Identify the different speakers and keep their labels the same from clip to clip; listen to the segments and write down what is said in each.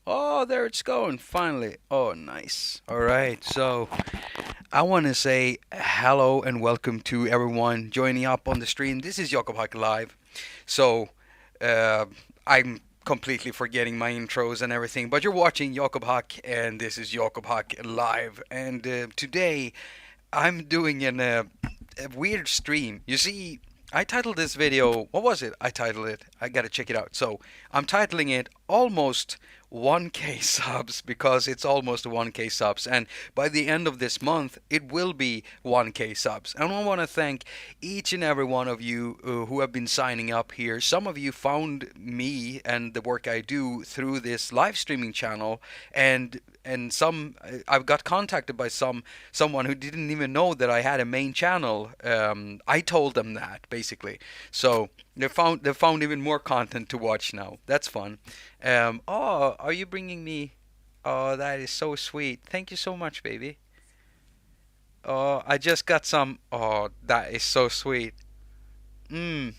Speaker 1: Oh, there it's going, finally. Oh, nice. All right, so I want to say hello and welcome to everyone joining up on the stream. This is Jakob haQ Live. So, uh, I'm completely forgetting my intros and everything, but you're watching Jakob haQ, and this is Jakob haQ Live. And today I'm doing a weird stream. You see, I titled this video, what was it? I titled it, I gotta check it out. So, I'm titling it Almost 1K subs because it's almost 1K subs. And by the end of this month, it will be 1K subs. And I want to thank each and every one of you who have been signing up here. Some of you found me and the work I do through this live streaming channel, and some I've got contacted by someone who didn't even know that I had a main channel. I told them that basically, so they found even more content to watch now. That's fun. Oh, are you bringing me? Oh, that is so sweet. Thank you so much, baby. Oh, I just got some. Oh, that is so sweet. Mm.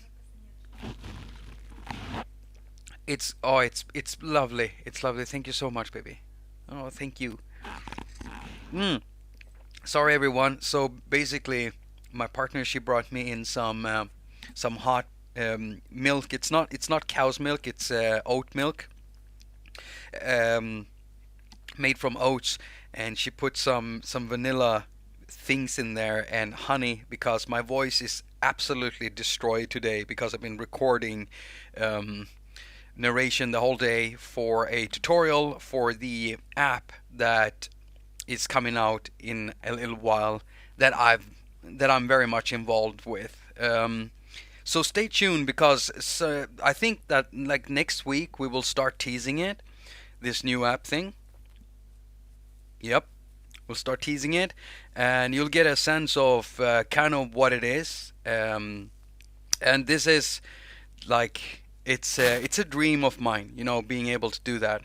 Speaker 1: It's lovely. It's lovely. Thank you so much, baby. Oh, thank you. Mm. Sorry, everyone. So basically, my partner she brought me in some hot milk. It's not cow's milk. It's oat milk, um, made from oats, and she put some vanilla things in there and honey because my voice is absolutely destroyed today because I've been recording um, narration the whole day for a tutorial for the app that is coming out in a little while that I'm very much involved with. So stay tuned because I think that like next week we will start teasing it, this new app thing. Yep, we'll start teasing it, and you'll get a sense of kind of what it is. And this is like it's a dream of mine, being able to do that.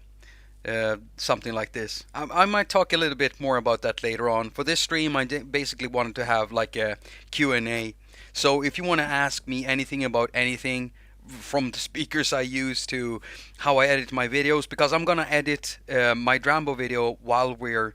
Speaker 1: Something like this. I might talk a little bit more about that later on. For this stream, I basically wanted to have like a Q&A. So if you want to ask me anything about anything, from the speakers I use to how I edit my videos, because I'm gonna edit my Drambo video while we're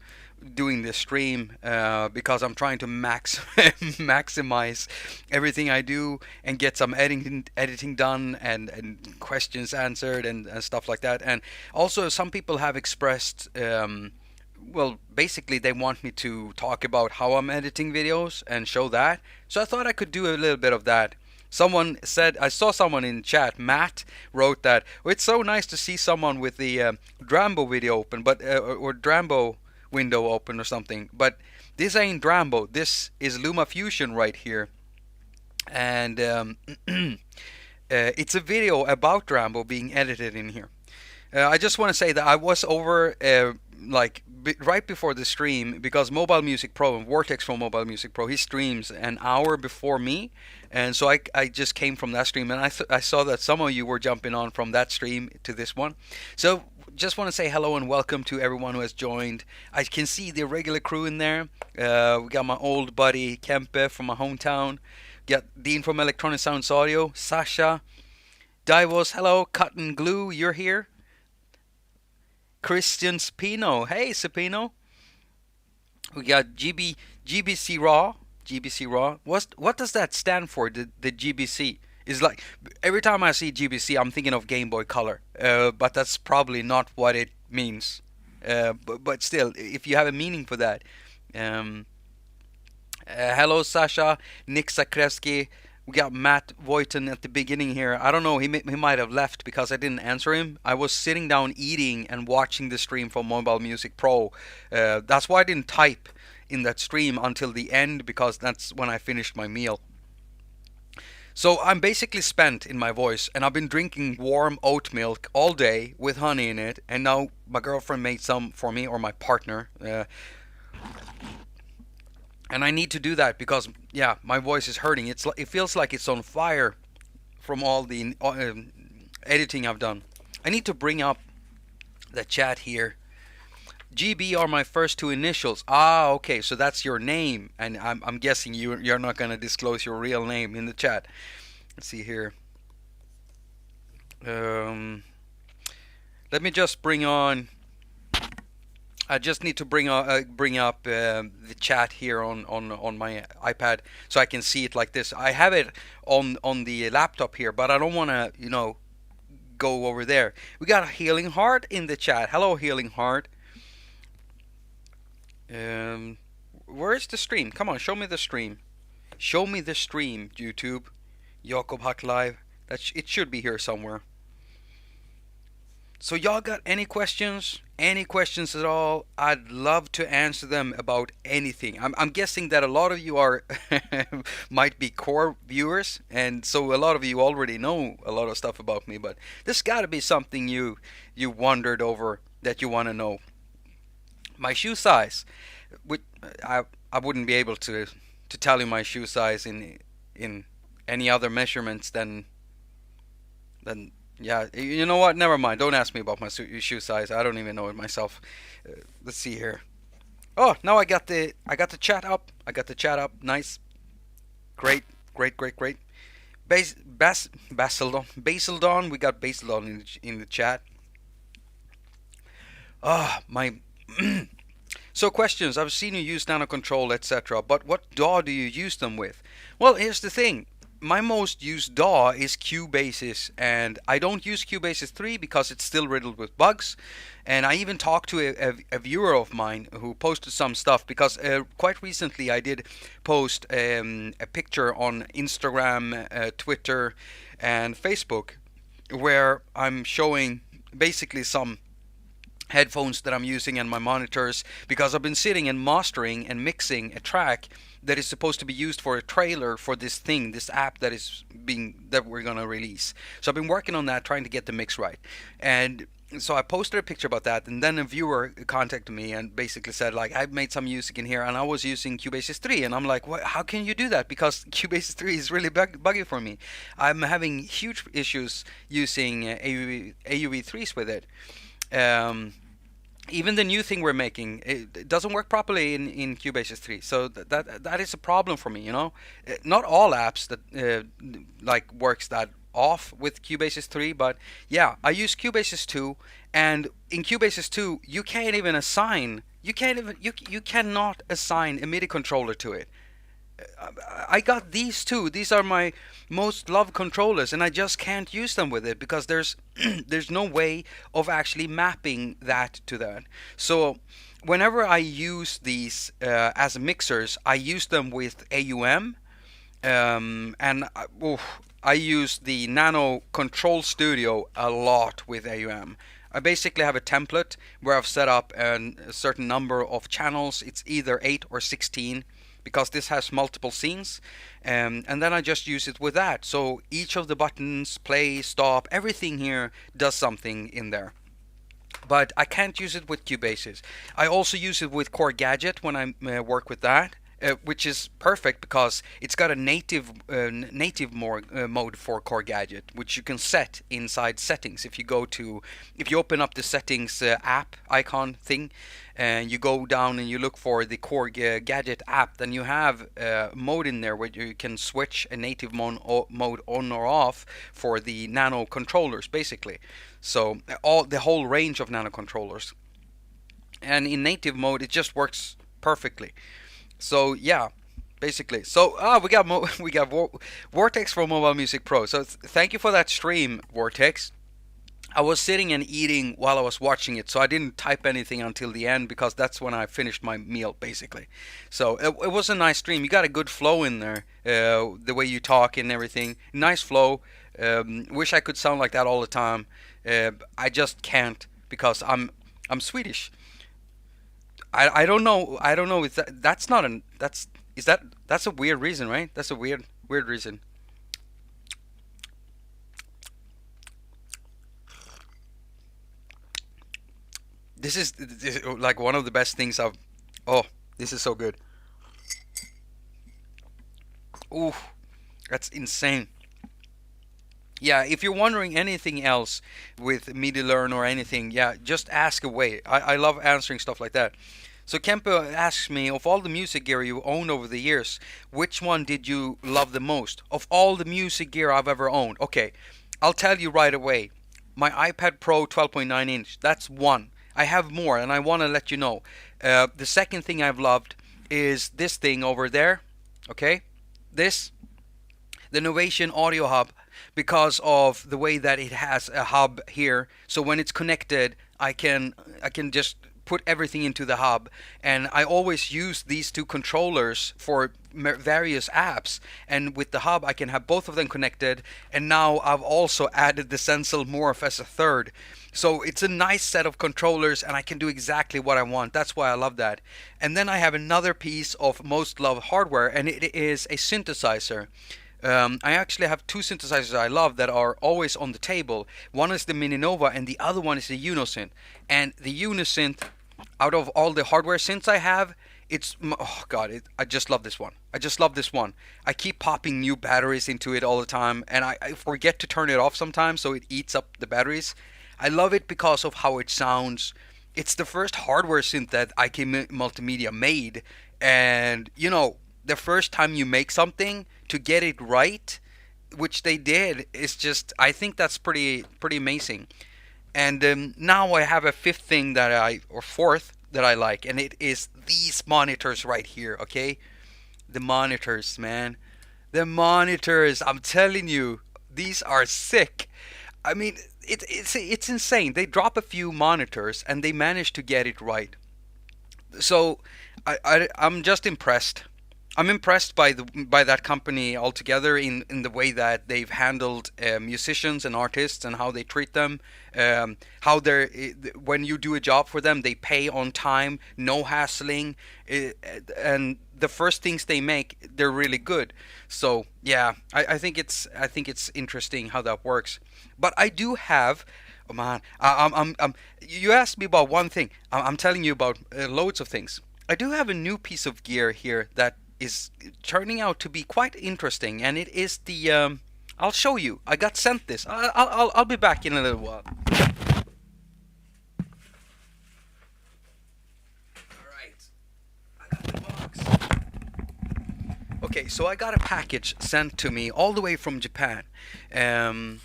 Speaker 1: doing this stream, because I'm trying to maximize everything I do and get some editing done and questions answered and stuff like that. And also, some people have expressed, well, basically, they want me to talk about how I'm editing videos and show that. So I thought I could do a little bit of that. Someone said, I saw someone in chat, Matt, wrote that, "Oh, it's so nice to see someone with the Drambo video open, but or Drambo window open or something. But this ain't Drambo. This is LumaFusion right here, and it's a video about Drambo being edited in here. I just want to say that I was over like right before the stream because Mobile Music Pro and Vortex from Mobile Music Pro, he streams an hour before me, and so I just came from that stream, and I saw that some of you were jumping on from that stream to this one. So just want to say hello and welcome to everyone who has joined. I can see the regular crew in there. We got my old buddy Kempe from my hometown. Got Dean from Electronic Sounds Audio. Sasha. Divos, hello. Cut and Glue, you're here. Christian Spino. Hey, Spino. We got GBC Raw. GBC Raw. What does that stand for? The GBC is like every time I see GBC, I'm thinking of Game Boy Color. But that's probably not what it means. But still, if you have a meaning for that. Um, Hello, Sasha. Nick Zakrevsky. We got Matt Voiton at the beginning here. I don't know, he might have left because I didn't answer him. I was sitting down eating and watching the stream from Mobile Music Pro. That's why I didn't type in that stream until the end because that's when I finished my meal. So I'm basically spent in my voice, and I've been drinking warm oat milk all day with honey in it, and now my girlfriend made some for me, or my partner. And I need to do that because yeah, my voice is hurting. It feels like it's on fire from all the editing I've done. I need to bring up the chat here. GB are my first two initials. Ah, okay, so that's your name, and I'm guessing you're not gonna disclose your real name in the chat. Let's see here. Um, Let me just bring on I just need to bring up the chat here on my iPad so I can see it like this. I have it on the laptop here, but I don't want to, go over there. We got a Healing Heart in the chat. Hello, Healing Heart. Where is the stream? Come on, show me the stream. Show me the stream, YouTube. Jakob haQ Live. It should be here somewhere. So y'all got any questions? Any questions at all? I'd love to answer them about anything. I'm guessing that a lot of you are might be core viewers, and so a lot of you already know a lot of stuff about me. But this got to be something you wondered over that you want to know. My shoe size, which I wouldn't be able to tell you my shoe size in any other measurements than yeah, you know what? Never mind. Don't ask me about my shoe size. I don't even know it myself. Let's see here. Oh, now I got the chat up. I got the chat up. Nice. Great. Basildon. We got Basildon in the chat. Ah, my. So questions. I've seen you use nano control, etc. But what DAW do you use them with? Well, here's the thing. My most used DAW is Cubasis, and I don't use Cubasis 3 because it's still riddled with bugs. And I even talked to a viewer of mine who posted some stuff because quite recently I did post a picture on Instagram, Twitter, and Facebook where I'm showing basically some headphones that I'm using and my monitors, because I've been sitting and mastering and mixing a track that is supposed to be used for a trailer for this app that we're gonna release. So I've been working on that, trying to get the mix right. And so I posted a picture about that, and then a viewer contacted me and basically said, like, I've made some music in here and I was using Cubasis 3, and I'm like, what? How can you do that? Because Cubasis 3 is really buggy for me. I'm having huge issues using AUV3s with it. Even the new thing we're making, it doesn't work properly in Cubasis 3, so that is a problem for me. Not all apps that like works that off with Cubasis 3, but yeah, I use Cubasis 2, and in Cubasis 2 you cannot assign a MIDI controller to it. I got these two. These are my most loved controllers, and I just can't use them with it because there's no way of actually mapping that to that. So whenever I use these as mixers, I use them with AUM, and I use the Nano Control Studio a lot with AUM. I basically have a template where I've set up a certain number of channels. It's either 8 or 16. Because this has multiple scenes, and then I just use it with that. So each of the buttons, play, stop, everything here does something in there. But I can't use it with Cubasis. I also use it with Core Gadget when I work with that, which is perfect because it's got a native mode for Core Gadget, which you can set inside settings. If you open up the settings app icon thing, and you go down and you look for the Core Gadget app, then you have a mode in there where you can switch a native mode on or off for the nano controllers, basically. So the whole range of nano controllers. And in native mode, it just works perfectly. So yeah, basically. So we got Vortex from Mobile Music Pro. So thank you for that stream, Vortex. I was sitting and eating while I was watching it, so I didn't type anything until the end because that's when I finished my meal, basically. So it was a nice stream. You got a good flow in there, the way you talk and everything. Nice flow. Wish I could sound like that all the time. I just can't because I'm Swedish. I don't know. I don't know. That's a weird reason, right? That's a weird reason. This is like one of the best things I've. Oh, this is so good. Ooh, that's insane. Yeah, if you're wondering anything else with MIDI Learn or anything, yeah, just ask away. I love answering stuff like that. So Kempe asks me, of all the music gear you owned over the years, which one did you love the most? Of all the music gear I've ever owned. Okay, I'll tell you right away. My iPad Pro 12.9 inch, that's one. I have more, and I want to let you know. The second thing I've loved is this thing over there. Okay, this, the Novation Audio Hub, because of the way that it has a hub here. So when it's connected, I can just put everything into the hub, and I always use these two controllers for various apps, and with the hub I can have both of them connected, and now I've also added the Sensel Morph as a third. So it's a nice set of controllers, and I can do exactly what I want. That's why I love that. And then I have another piece of most loved hardware, and it is a synthesizer. I actually have two synthesizers I love that are always on the table. One is the Mini Nova, and the other one is the Unisynth. And the Unisynth, out of all the hardware synths I have, oh god, I just love this one. I just love this one. I keep popping new batteries into it all the time, and I forget to turn it off sometimes, so it eats up the batteries. I love it because of how it sounds. It's the first hardware synth that IK Multimedia made, and you know, the first time you make something, to get it right, which they did, is just, I think that's pretty amazing. And now I have a fifth thing or fourth that I like, and it is these monitors right here. Okay, the monitors, man, the monitors. I'm telling you, these are sick. I mean, it's insane. They drop a few monitors and they manage to get it right. So I'm just impressed. I'm impressed by that company altogether, in the way that they've handled musicians and artists, and how they treat them. How when you do a job for them, they pay on time, no hassling, and the first things they make, they're really good. So yeah, I think it's interesting how that works. But I do have. Oh man, you asked me about one thing. I'm telling you about loads of things. I do have a new piece of gear here that is turning out to be quite interesting, and it is the. I'll show you. I got sent this. I'll be back in a little while. All right, I got the box. Okay, so I got a package sent to me all the way from Japan. And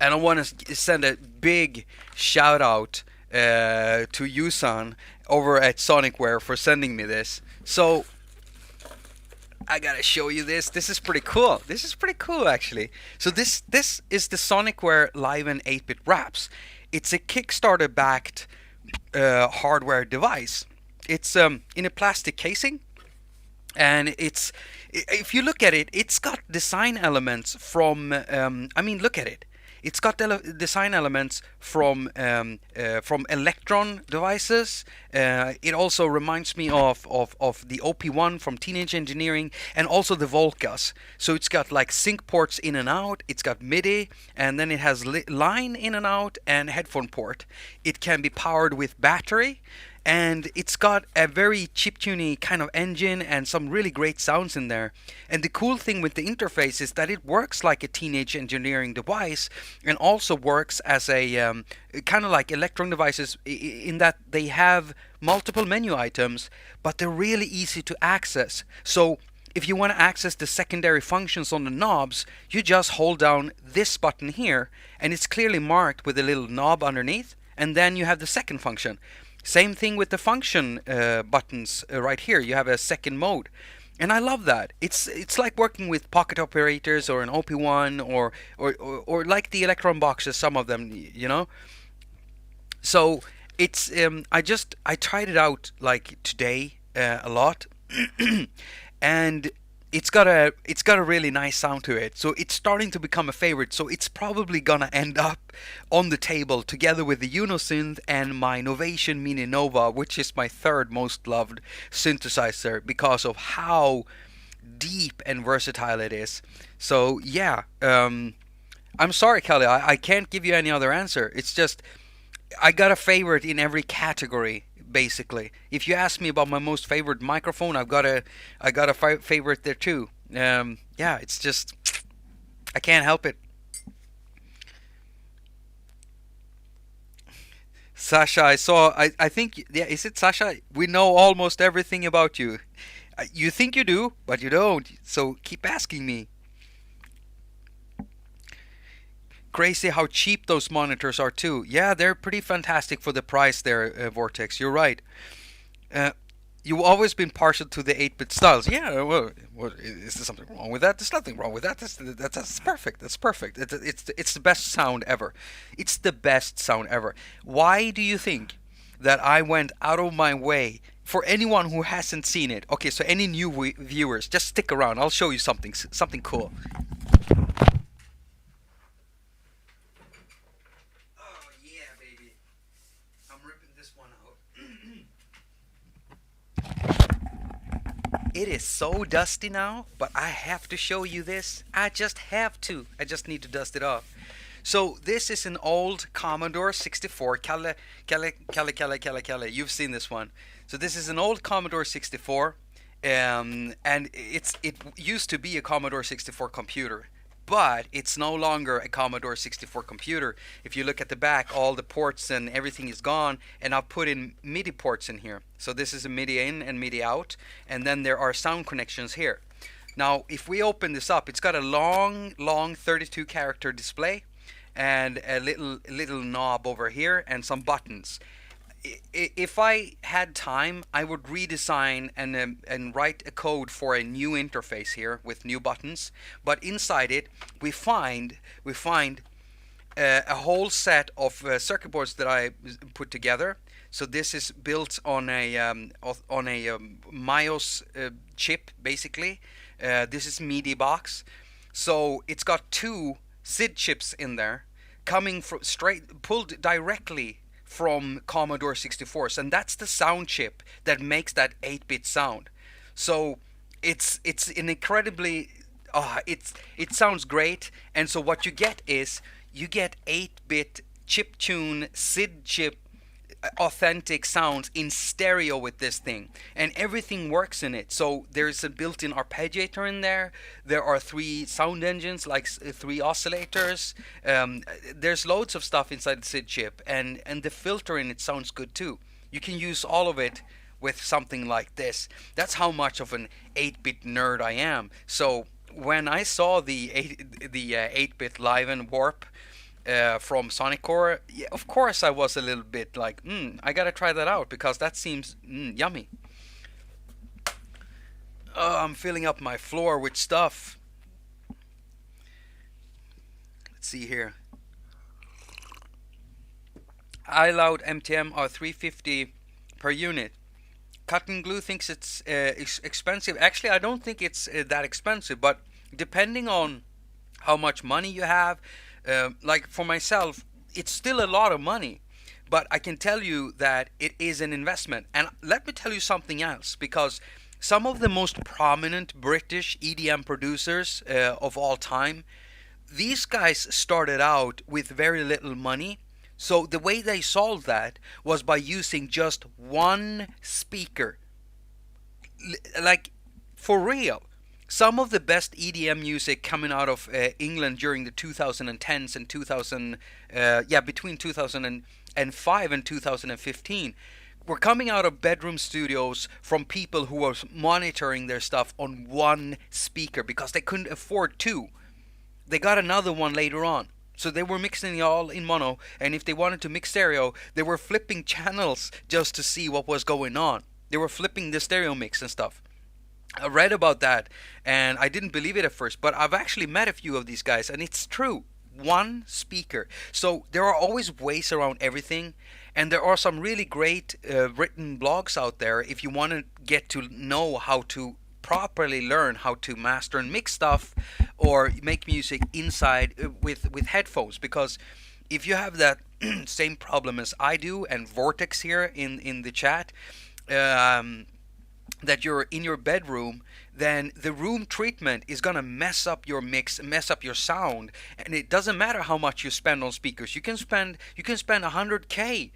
Speaker 1: I want to send a big shout out to Yusan over at Sonicware for sending me this. So I gotta show you this. This is pretty cool. This is pretty cool, actually. So this is the Sonicware Live and 8-bit wraps. It's a Kickstarter backed hardware device. It's in a plastic casing, and if you look at it, it's got design elements from. I mean, look at it. It's got design elements from Electron devices. It also reminds me of the OP1 from Teenage Engineering, and also the Volcas. So it's got like sync ports in and out. It's got MIDI, and then it has line in and out and headphone port. It can be powered with battery. And it's got a very chiptune kind of engine and some really great sounds in there. And the cool thing with the interface is that it works like a Teenage Engineering device, and also works as a kind of like Electron devices, in that they have multiple menu items, but they're really easy to access. So if you want to access the secondary functions on the knobs, you just hold down this button here, and it's clearly marked with a little knob underneath, and then you have the second function. Same thing with the function buttons right here. You have a second mode, and I love that. It's like working with pocket operators or an OP1 or like the Electron boxes, some of them, you know. So it's I tried it out like today a lot, and it's got a really nice sound to it. So it's starting to become a favorite. So it's probably gonna end up on the table together with the Unisynth and my Novation Mini Nova, which is my third most loved synthesizer because of how deep and versatile it is. So yeah, I'm sorry, Kelly, I can't give you any other answer. It's just I got a favorite in every category. Basically, if you ask me about my most favorite microphone, I got a favorite there too. Yeah, it's just I can't help it. Sasha, I think, yeah, is it Sasha? We know almost everything about you. You think you do, but you don't. So keep asking me. Crazy how cheap those monitors are too. Yeah, they're pretty fantastic for the price there, Vortex. You're right. Uh, you've always been partial to the 8-bit styles. Yeah, well, is there something wrong with that? There's nothing wrong with that. That's perfect. That's perfect. It's the best sound ever. It's the best sound ever. Why do you think that I went out of my way for anyone who hasn't seen it? Okay, so any new viewers, just stick around. I'll show you something cool. Oh yeah, baby. I'm ripping this one out. It is so dusty now, but I have to show you this. I just have to. I just need to dust it off. So this is an old Commodore 64. Kalle. You've seen this one. So this is an old Commodore 64, and it used to be a Commodore 64 computer, but it's no longer a Commodore 64 computer. If you look at the back, all the ports and everything is gone, and I've put in MIDI ports in here. So this is a MIDI in and MIDI out, and then there are sound connections here. Now, if we open this up, it's got a long 32 character display and a little knob over here and some buttons. If I had time, I would redesign and write a code for a new interface here with new buttons. But inside it, we find a whole set of circuit boards that I put together. So this is built on a MIOS chip, basically. This is MIDI box. So it's got two SID chips in there, coming from pulled directly from Commodore 64s, and that's the sound chip that makes that 8-bit sound. So it's an incredibly it sounds great. And so what you get is you get 8-bit chip tune SID chip authentic sounds in stereo with this thing, and everything works in it. So there's a built-in arpeggiator in there. There are 3 sound engines, like 3 oscillators. There's loads of stuff inside the SID chip, and the filter in it sounds good too. You can use all of it with something like this. That's how much of an 8-bit nerd I am. So when I saw the 8-bit live and warp from Soniccore, yeah, of course I was a little bit like, I gotta try that out because that seems yummy. Oh, I'm filling up my floor with stuff. Let's see here. iLoud MTM are 350 per unit. Cotton Glue thinks it's expensive. Actually, I don't think it's that expensive, but depending on how much money you have, like for myself, it's still a lot of money, but I can tell you that it is an investment. And let me tell you something else, because some of the most prominent British EDM producers of all time, these guys started out with very little money. So the way they solved that was by using just one speaker. Like, for real. Some of the best EDM music coming out of England during the 2010s and between 2005 and 2015 were coming out of bedroom studios from people who were monitoring their stuff on one speaker because they couldn't afford 2. They got another one later on. So they were mixing it all in mono, and if they wanted to mix stereo, they were flipping channels just to see what was going on. They were flipping the stereo mix and stuff. I read about that, and I didn't believe it at first, but I've actually met a few of these guys, and it's true. One speaker. So there are always ways around everything, and there are some really great written blogs out there if you want to get to know how to properly learn how to master and mix stuff or make music inside with headphones. Because if you have that same problem as I do, and Vortex here in the chat, that you're in your bedroom, then the room treatment is gonna mess up your mix, mess up your sound, and it doesn't matter how much you spend on speakers. You can spend $100K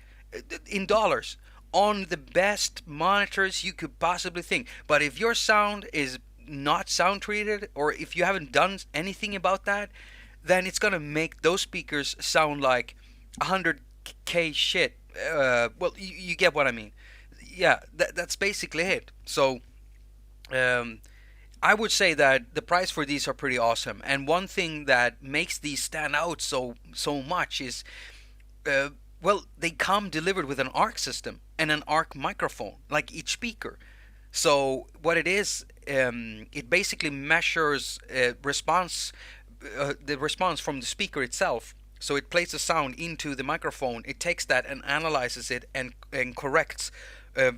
Speaker 1: in dollars on the best monitors you could possibly think. But if your sound is not sound treated, or if you haven't done anything about that, then it's gonna make those speakers sound like 100K shit. Well, you get what I mean. Yeah, that's basically it. So I would say that the price for these are pretty awesome. And one thing that makes these stand out so much is, uh, well, they come delivered with an ARC system and an ARC microphone, like each speaker. So what it is, it basically measures the response from the speaker itself. So it plays the sound into the microphone. It takes that and analyzes it and corrects,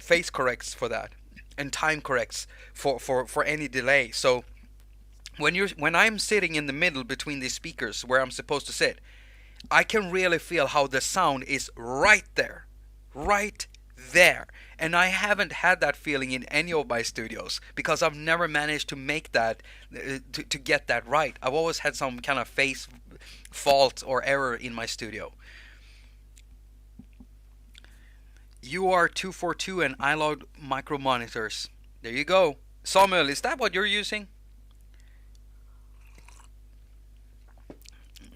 Speaker 1: phase corrects for that, and time corrects for any delay. So when I'm sitting in the middle between these speakers where I'm supposed to sit, I can really feel how the sound is right there, right there. And I haven't had that feeling in any of my studios because I've never managed to make that, to get that right. I've always had some kind of phase fault or error in my studio. UR242 and iLog micro monitors. There you go. Samuel, is that what you're using?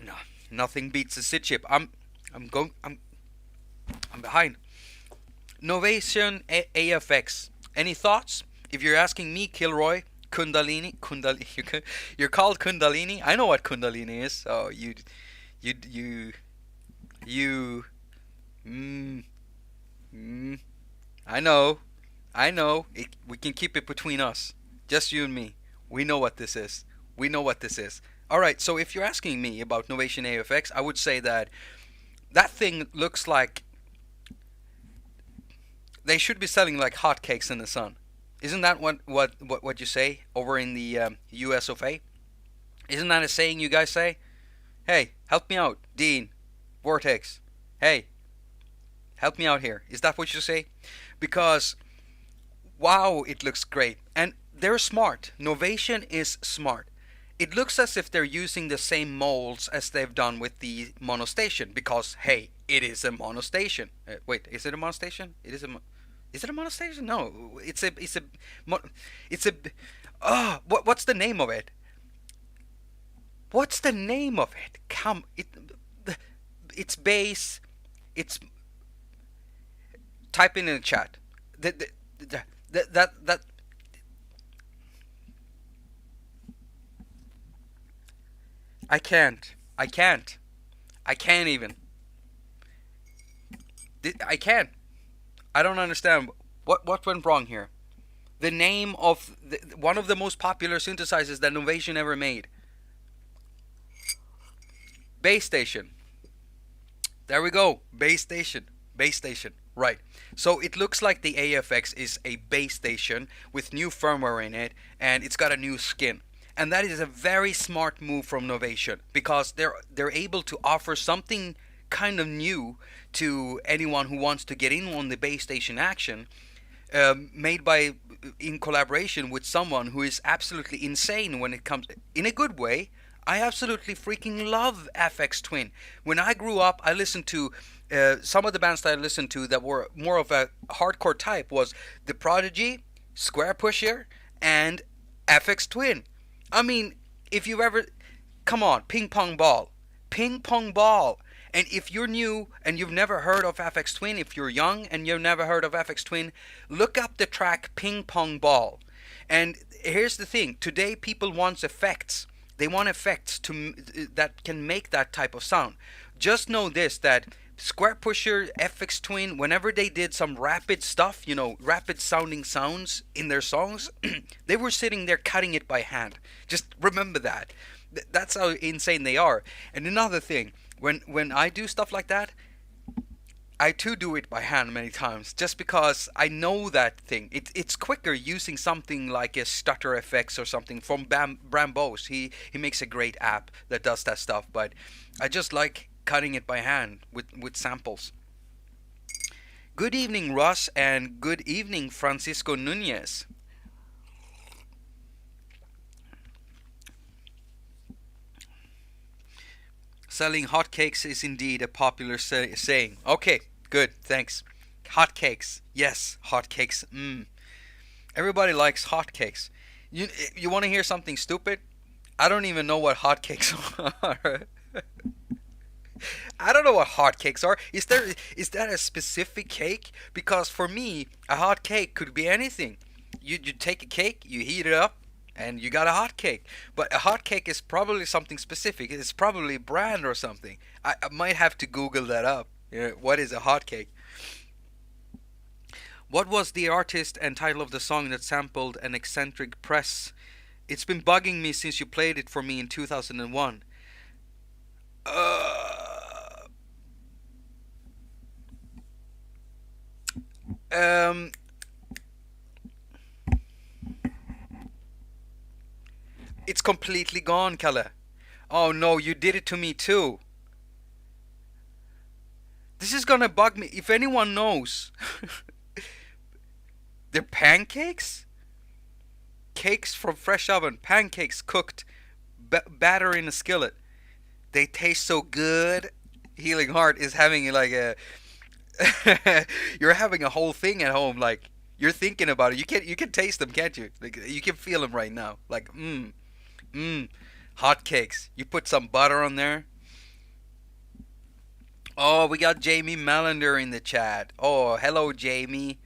Speaker 1: No, nothing beats a sit chip. I'm behind. Novation AFX. Any thoughts? If you're asking me, Kilroy, Kundalini, you're called Kundalini. I know what Kundalini is. So you, you, mm, mm, I know. We can keep it between us, just you and me. We know what this is. We know what this is. All right. So if you're asking me about Novation AFX, I would say that that thing looks like they should be selling like hotcakes in the sun. Isn't that what you say over in the US of A? Isn't that a saying you guys say? Hey, help me out, Dean, Vortex. Hey, help me out here. Is that what you say? Because wow, it looks great. And they're smart. Novation is smart. It looks as if they're using the same molds as they've done with the monostation because hey, it is a monostation. Wait, is it a monostation? Is it a monostation? No, it's a what's the name of it? What's the name of it? It's base. It's type in the chat. That I can't. I can't. I can't even. I can't. I don't understand what went wrong here. The name of one of the most popular synthesizers that Novation ever made. Base station. There we go. Base station. Base station. Right. So it looks like the AFX is a base station with new firmware in it, and it's got a new skin. And that is a very smart move from Novation because they're able to offer something kind of new to anyone who wants to get in on the base station action, made by in collaboration with someone who is absolutely insane when it comes in a good way. I absolutely freaking love FX Twin. When I grew up, I listened to some of the bands that I listened to that were more of a hardcore type was The Prodigy, Square Pusher, and FX Twin. I mean, if you've ever, come on, Ping Pong Ball, Ping Pong Ball. And if you're new and you've never heard of FX Twin, if you're young and you've never heard of FX Twin, look up the track Ping Pong Ball. And here's the thing, today people want effects. They want effects that can make that type of sound. Just know this, that Square Pusher, FX Twin, whenever they did some rapid stuff, rapid sounding sounds in their songs, they were sitting there cutting it by hand. Just remember that. That's how insane they are. And another thing, when I do stuff like that, I too do it by hand many times, just because I know that thing. It's quicker using something like a Stutter Effects or something from Drambo. He makes a great app that does that stuff, but I just like cutting it by hand with samples. Good evening, Russ, and good evening, Francisco Nunez. Selling hotcakes is indeed a popular saying. Okay, good, thanks. Hotcakes, yes, hotcakes. Everybody likes hotcakes. You want to hear something stupid? I don't even know what hotcakes are. I don't know what hotcakes are. Is that a specific cake? Because for me, a hot cake could be anything. You take a cake, you heat it up, and you got a hot cake. But a hot cake is probably something specific. It's probably brand or something. I might have to Google that up. What is a hot cake? What was the artist and title of the song that sampled an eccentric press? It's been bugging me since you played it for me in 2001. Um, it's completely gone, Kalle. Oh no, you did it to me too. This is gonna bug me. If anyone knows, they're pancakes? Cakes from fresh oven, pancakes cooked, batter in a skillet. They taste so good. Healing Heart is having like a you're having a whole thing at home. Like you're thinking about it. You can taste them, can't you? Like you can feel them right now. Like mmm, hot cakes. You put some butter on there. Oh, we got Jamie Mallender in the chat. Oh, hello, Jamie.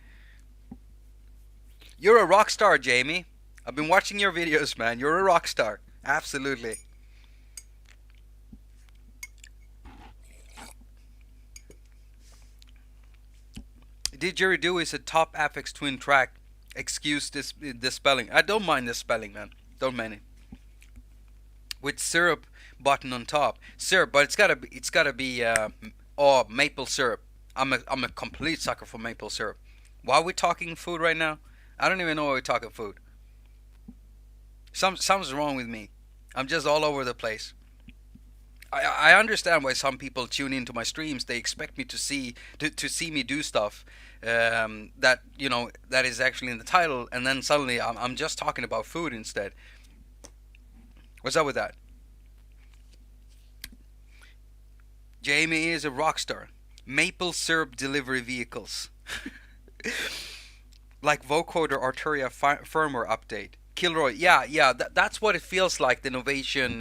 Speaker 1: You're a rock star, Jamie. I've been watching your videos, man. You're a rock star. Absolutely. Didgeridoo is a top Aphex Twin track. Excuse this spelling. I don't mind the spelling, man. Don't mind it. With syrup button on top. Syrup, but it's gotta be maple syrup. I'm a complete sucker for maple syrup. Why are we talking food right now? I don't even know why we're talking food. Something's wrong with me. I'm just all over the place. I understand why some people tune into my streams. They expect me to see me do stuff that that is actually in the title, and then suddenly I'm just talking about food instead. What's up with that? Jamie is a rock star. Maple syrup delivery vehicles. Like vocoder Arturia firmware update. Kilroy, yeah, that's what it feels like. The innovation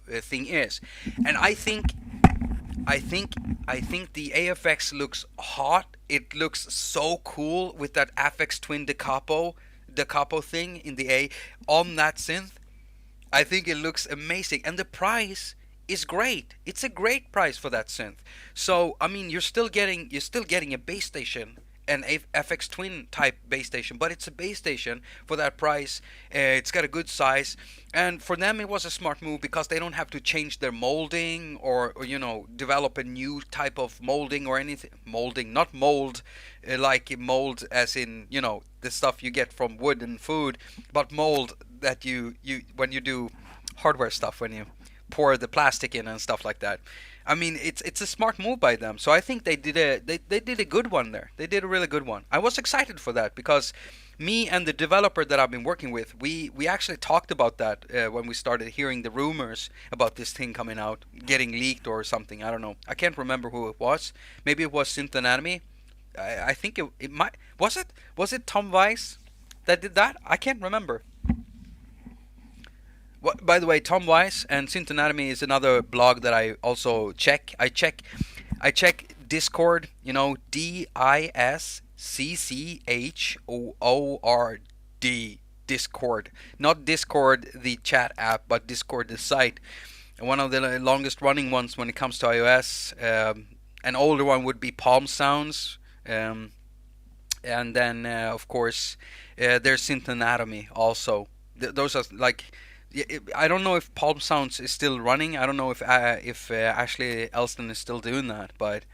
Speaker 1: thing is, and I think the AFX looks hot. It looks so cool with that Aphex Twin da capo thing in the A on that synth. I think it looks amazing, and the price is great. It's a great price for that synth. So I mean, you're still getting a base station, an FX Twin type base station, but it's a base station for that price. It's got a good size, and for them it was a smart move because they don't have to change their molding or develop a new type of molding or anything. Molding, not mold, like mold as in the stuff you get from wood and food, but mold that you when you do hardware stuff, when you pour the plastic in and stuff like that. I mean, it's a smart move by them. So I think they did a good one there. They did a really good one. I was excited for that because me and the developer that I've been working with, we actually talked about that when we started hearing the rumors about this thing coming out, getting leaked or something. I don't know. I can't remember who it was. Maybe it was Synth Anatomy. I think it might was it Tom Weiss that did that? I can't remember. By the way, Tom Weiss and Synth Anatomy is another blog that I also check. I check Discord. DISCCHOORD. Discord, not Discord the chat app, but Discord the site. And one of the longest running ones when it comes to iOS. An older one would be Palm Sounds. And then of course there's Synth Anatomy also. Those are like. I don't know if Palm Sounds is still running. I don't know if Ashley Elston is still doing that, but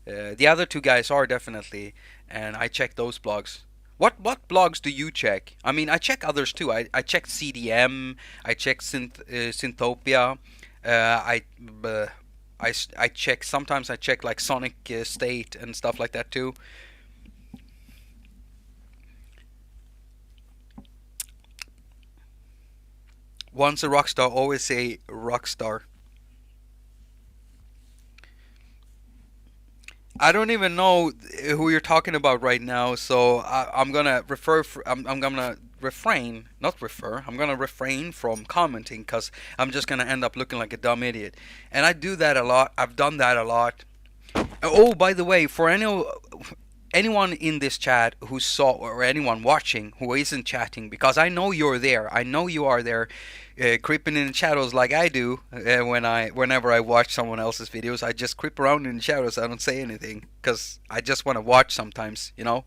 Speaker 1: the other two guys are definitely, and I check those blogs. What blogs do you check? I mean, I check others too. I check CDM. I check Synthopia. I check sometimes. I check like Sonic State and stuff like that too. Once a rock star, always a rock star. I don't even know who you're talking about right now, so I'm gonna I'm gonna refrain, not refer. I'm gonna refrain from commenting because I'm just gonna end up looking like a dumb idiot. And I do that a lot. I've done that a lot. Oh, by the way, for anyone in this chat who saw, or anyone watching who isn't chatting, because I know you're there. I know you are there, creeping in the shadows like I do. Whenever I watch someone else's videos, I just creep around in the shadows. I don't say anything because I just want to watch sometimes, you know.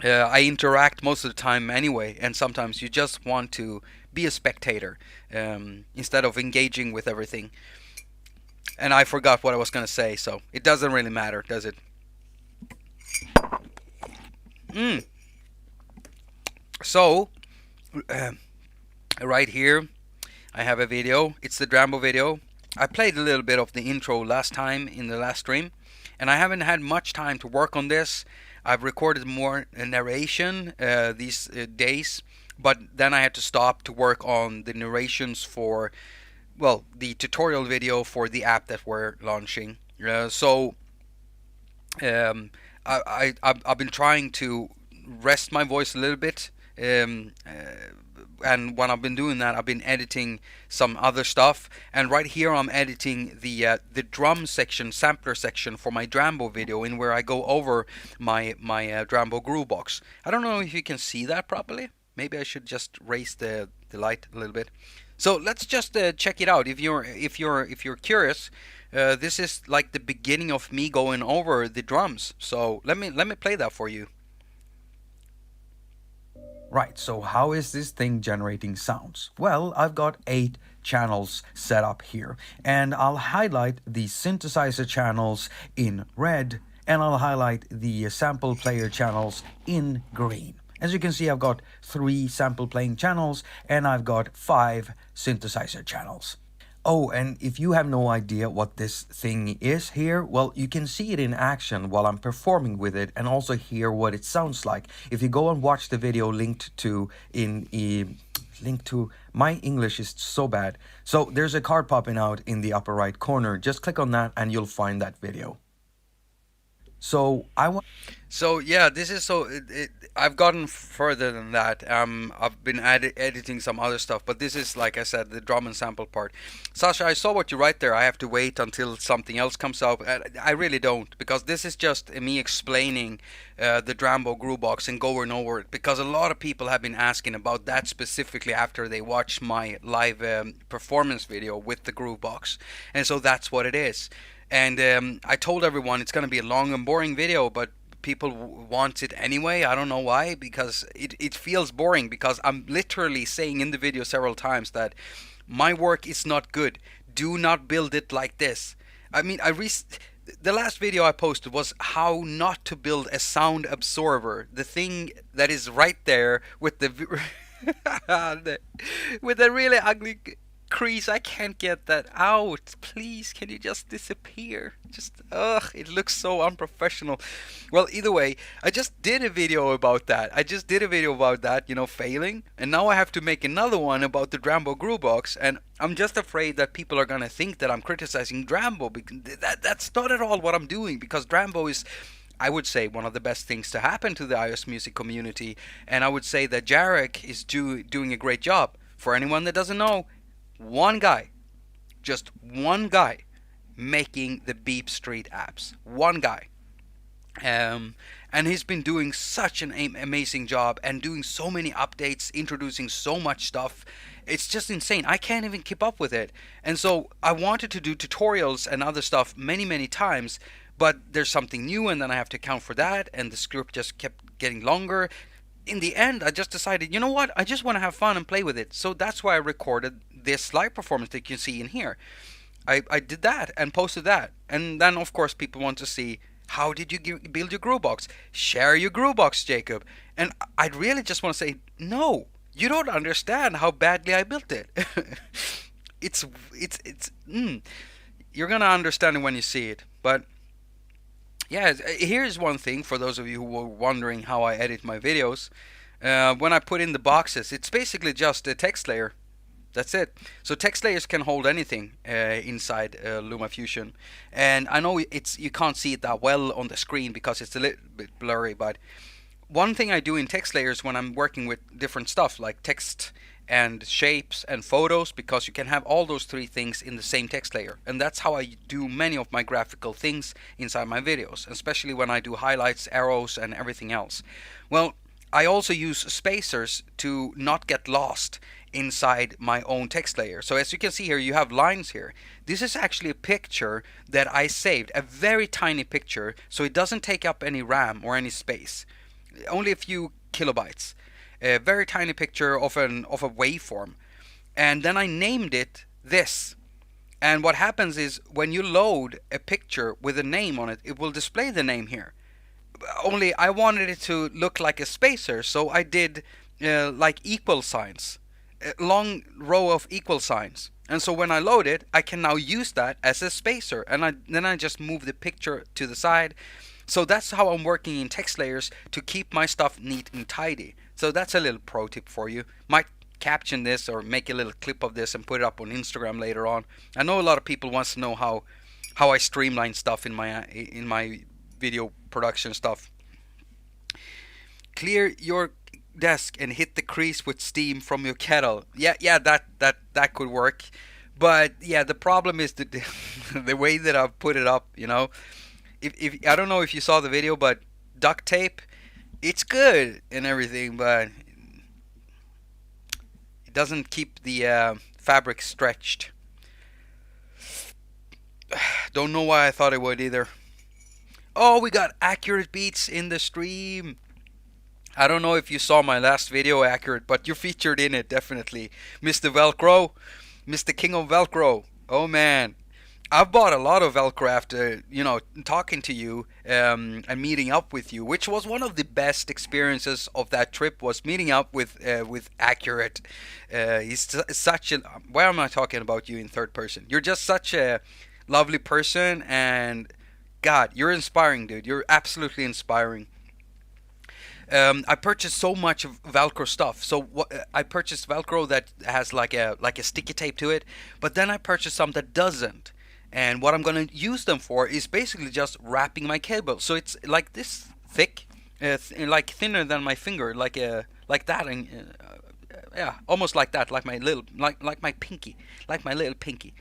Speaker 1: I interact most of the time anyway, and sometimes you just want to be a spectator instead of engaging with everything. And I forgot what I was going to say, so it doesn't really matter, does it? So, right here, I have a video. It's the Drambo video. I played a little bit of the intro last time in the last stream, and I haven't had much time to work on this. I've recorded more narration these days, but then I had to stop to work on the narrations for, well, the tutorial video for the app that we're launching. I've been trying to rest my voice a little bit, and when I've been doing that, I've been editing some other stuff. And right here, I'm editing the drum section, sampler section for my Drambo video, in where I go over my Drambo groove box. I don't know if you can see that properly. Maybe I should just raise the light a little bit. So let's just check it out. If you're curious, this is like the beginning of me going over the drums. So let me play that for you. Right, so how is this thing generating sounds? Well, I've got 8 channels set up here, and I'll highlight the synthesizer channels in red, and I'll highlight the sample player channels in green. As you can see, I've got 3 sample playing channels, and I've got 5 synthesizer channels. Oh, and if you have no idea what this thing is here, well, you can see it in action while I'm performing with it, and also hear what it sounds like. If you go and watch the video linked to my English is so bad. So there's a card popping out in the upper right corner. Just click on that and you'll find that video. So yeah, this is I've gotten further than that. I've been editing some other stuff, but this is, like I said, the drum and sample part. Sasha, I saw what you write there. I have to wait until something else comes out. I really don't, because this is just me explaining the Drambo groove box and going over it, because a lot of people have been asking about that specifically after they watched my live performance video with the groove box, and so that's what it is. And I told everyone it's going to be a long and boring video, but people want it anyway. I don't know why, because it feels boring, because I'm literally saying in the video several times that my work is not good. Do not build it like this. I mean, the last video I posted was how not to build a sound absorber. The thing that is right there with the with a really ugly crease. I can't get that out. Please, can you just disappear? It looks so unprofessional. Well, either way, I just did a video about that. Failing. And now I have to make another one about the Drambo groove box. And I'm just afraid that people are going to think that I'm criticizing Drambo. Because that's not at all what I'm doing. Because Drambo is, I would say, one of the best things to happen to the iOS music community. And I would say that Jarek is doing a great job. For anyone that doesn't know, just one guy making the Beep Street apps. One guy. And he's been doing such an amazing job and doing so many updates, introducing so much stuff. It's just insane. I can't even keep up with it. And so I wanted to do tutorials and other stuff many times, but there's something new, and then I have to account for that, and the script just kept getting longer. In the end, I just decided, you know what? I just want to have fun and play with it. So that's why I recorded this live performance that you can see in here. I did that and posted that. And then, of course, people want to see, how did you build your groove box? Share your groove box, Jacob. And I'd really just want to say, no, you don't understand how badly I built it. You're going to understand it when you see it. But yeah, here's one thing for those of you who were wondering how I edit my videos. When I put in the boxes, it's basically just a text layer. That's it. So text layers can hold anything inside LumaFusion. And I know you can't see it that well on the screen because it's a little bit blurry, but one thing I do in text layers when I'm working with different stuff like text and shapes and photos, because you can have all those three things in the same text layer, and that's how I do many of my graphical things inside my videos, especially when I do highlights, arrows, and everything else. Well, I also use spacers to not get lost inside my own text layer. So as you can see here, you have lines here. This is actually a picture that I saved, a very tiny picture, so it doesn't take up any RAM or any space, only a few kilobytes. A very tiny picture of a waveform, and then I named it this. And what happens is when you load a picture with a name on it, it will display the name here. Only I wanted it to look like a spacer, so I did like equal signs, a long row of equal signs. And so when I load it, I can now use that as a spacer, and then I just move the picture to the side. So that's how I'm working in text layers to keep my stuff neat and tidy. So that's a little pro tip for you. Might caption this or make a little clip of this and put it up on Instagram later on. I know a lot of people wants to know how I streamline stuff in my video production stuff. Clear your desk and hit the crease with steam from your kettle. Yeah, that could work. But yeah, the problem is the way that I've put it up, you know. If I don't know if you saw the video, but duct tape, it's good and everything, but it doesn't keep the fabric stretched. Don't know why I thought it would either. Oh, we got Accurate Beats in the stream. I don't know if you saw my last video, Accurate, but you're featured in it, definitely. Mr. Velcro, Mr. King of Velcro. Oh man, I've bought a lot of Velcro after, talking to you and meeting up with you, which was one of the best experiences of that trip, was meeting up with Accurate. He's such a... Why am I talking about you in third person? You're just such a lovely person, and God, you're inspiring, dude. You're absolutely inspiring. I purchased so much of Velcro stuff. So I purchased Velcro that has like a sticky tape to it, but then I purchased some that doesn't. And what I'm gonna use them for is basically just wrapping my cable. So it's like this thick, like thinner than my finger, like that, and yeah, almost like that, like my little, like my pinky, like my little pinky.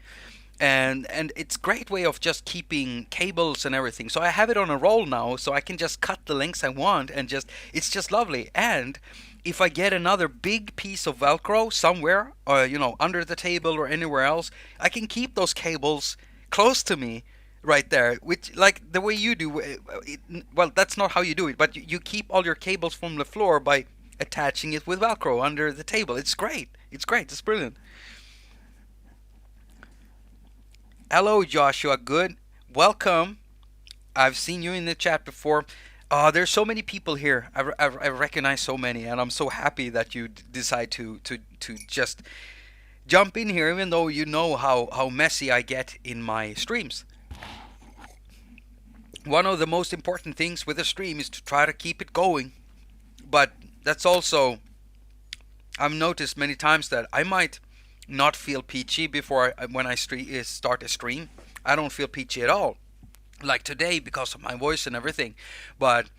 Speaker 1: And it's a great way of just keeping cables and everything. So I have it on a roll now, so I can just cut the lengths I want, and it's just lovely. And if I get another big piece of Velcro somewhere, or under the table or anywhere else, I can keep those cables close to me right there, which, like the way you do well, that's not how you do it, but you keep all your cables from the floor by attaching it with Velcro under the table. It's great. It's brilliant. Hello, Joshua. Good. Welcome. I've seen you in the chat before. There's so many people here. I recognize so many, and I'm so happy that you decide to just jump in here, even though you know how messy I get in my streams. One of the most important things with a stream is to try to keep it going. But that's also, I've noticed many times that I might not feel peachy when I start a stream. I don't feel peachy at all, like today, because of my voice and everything. But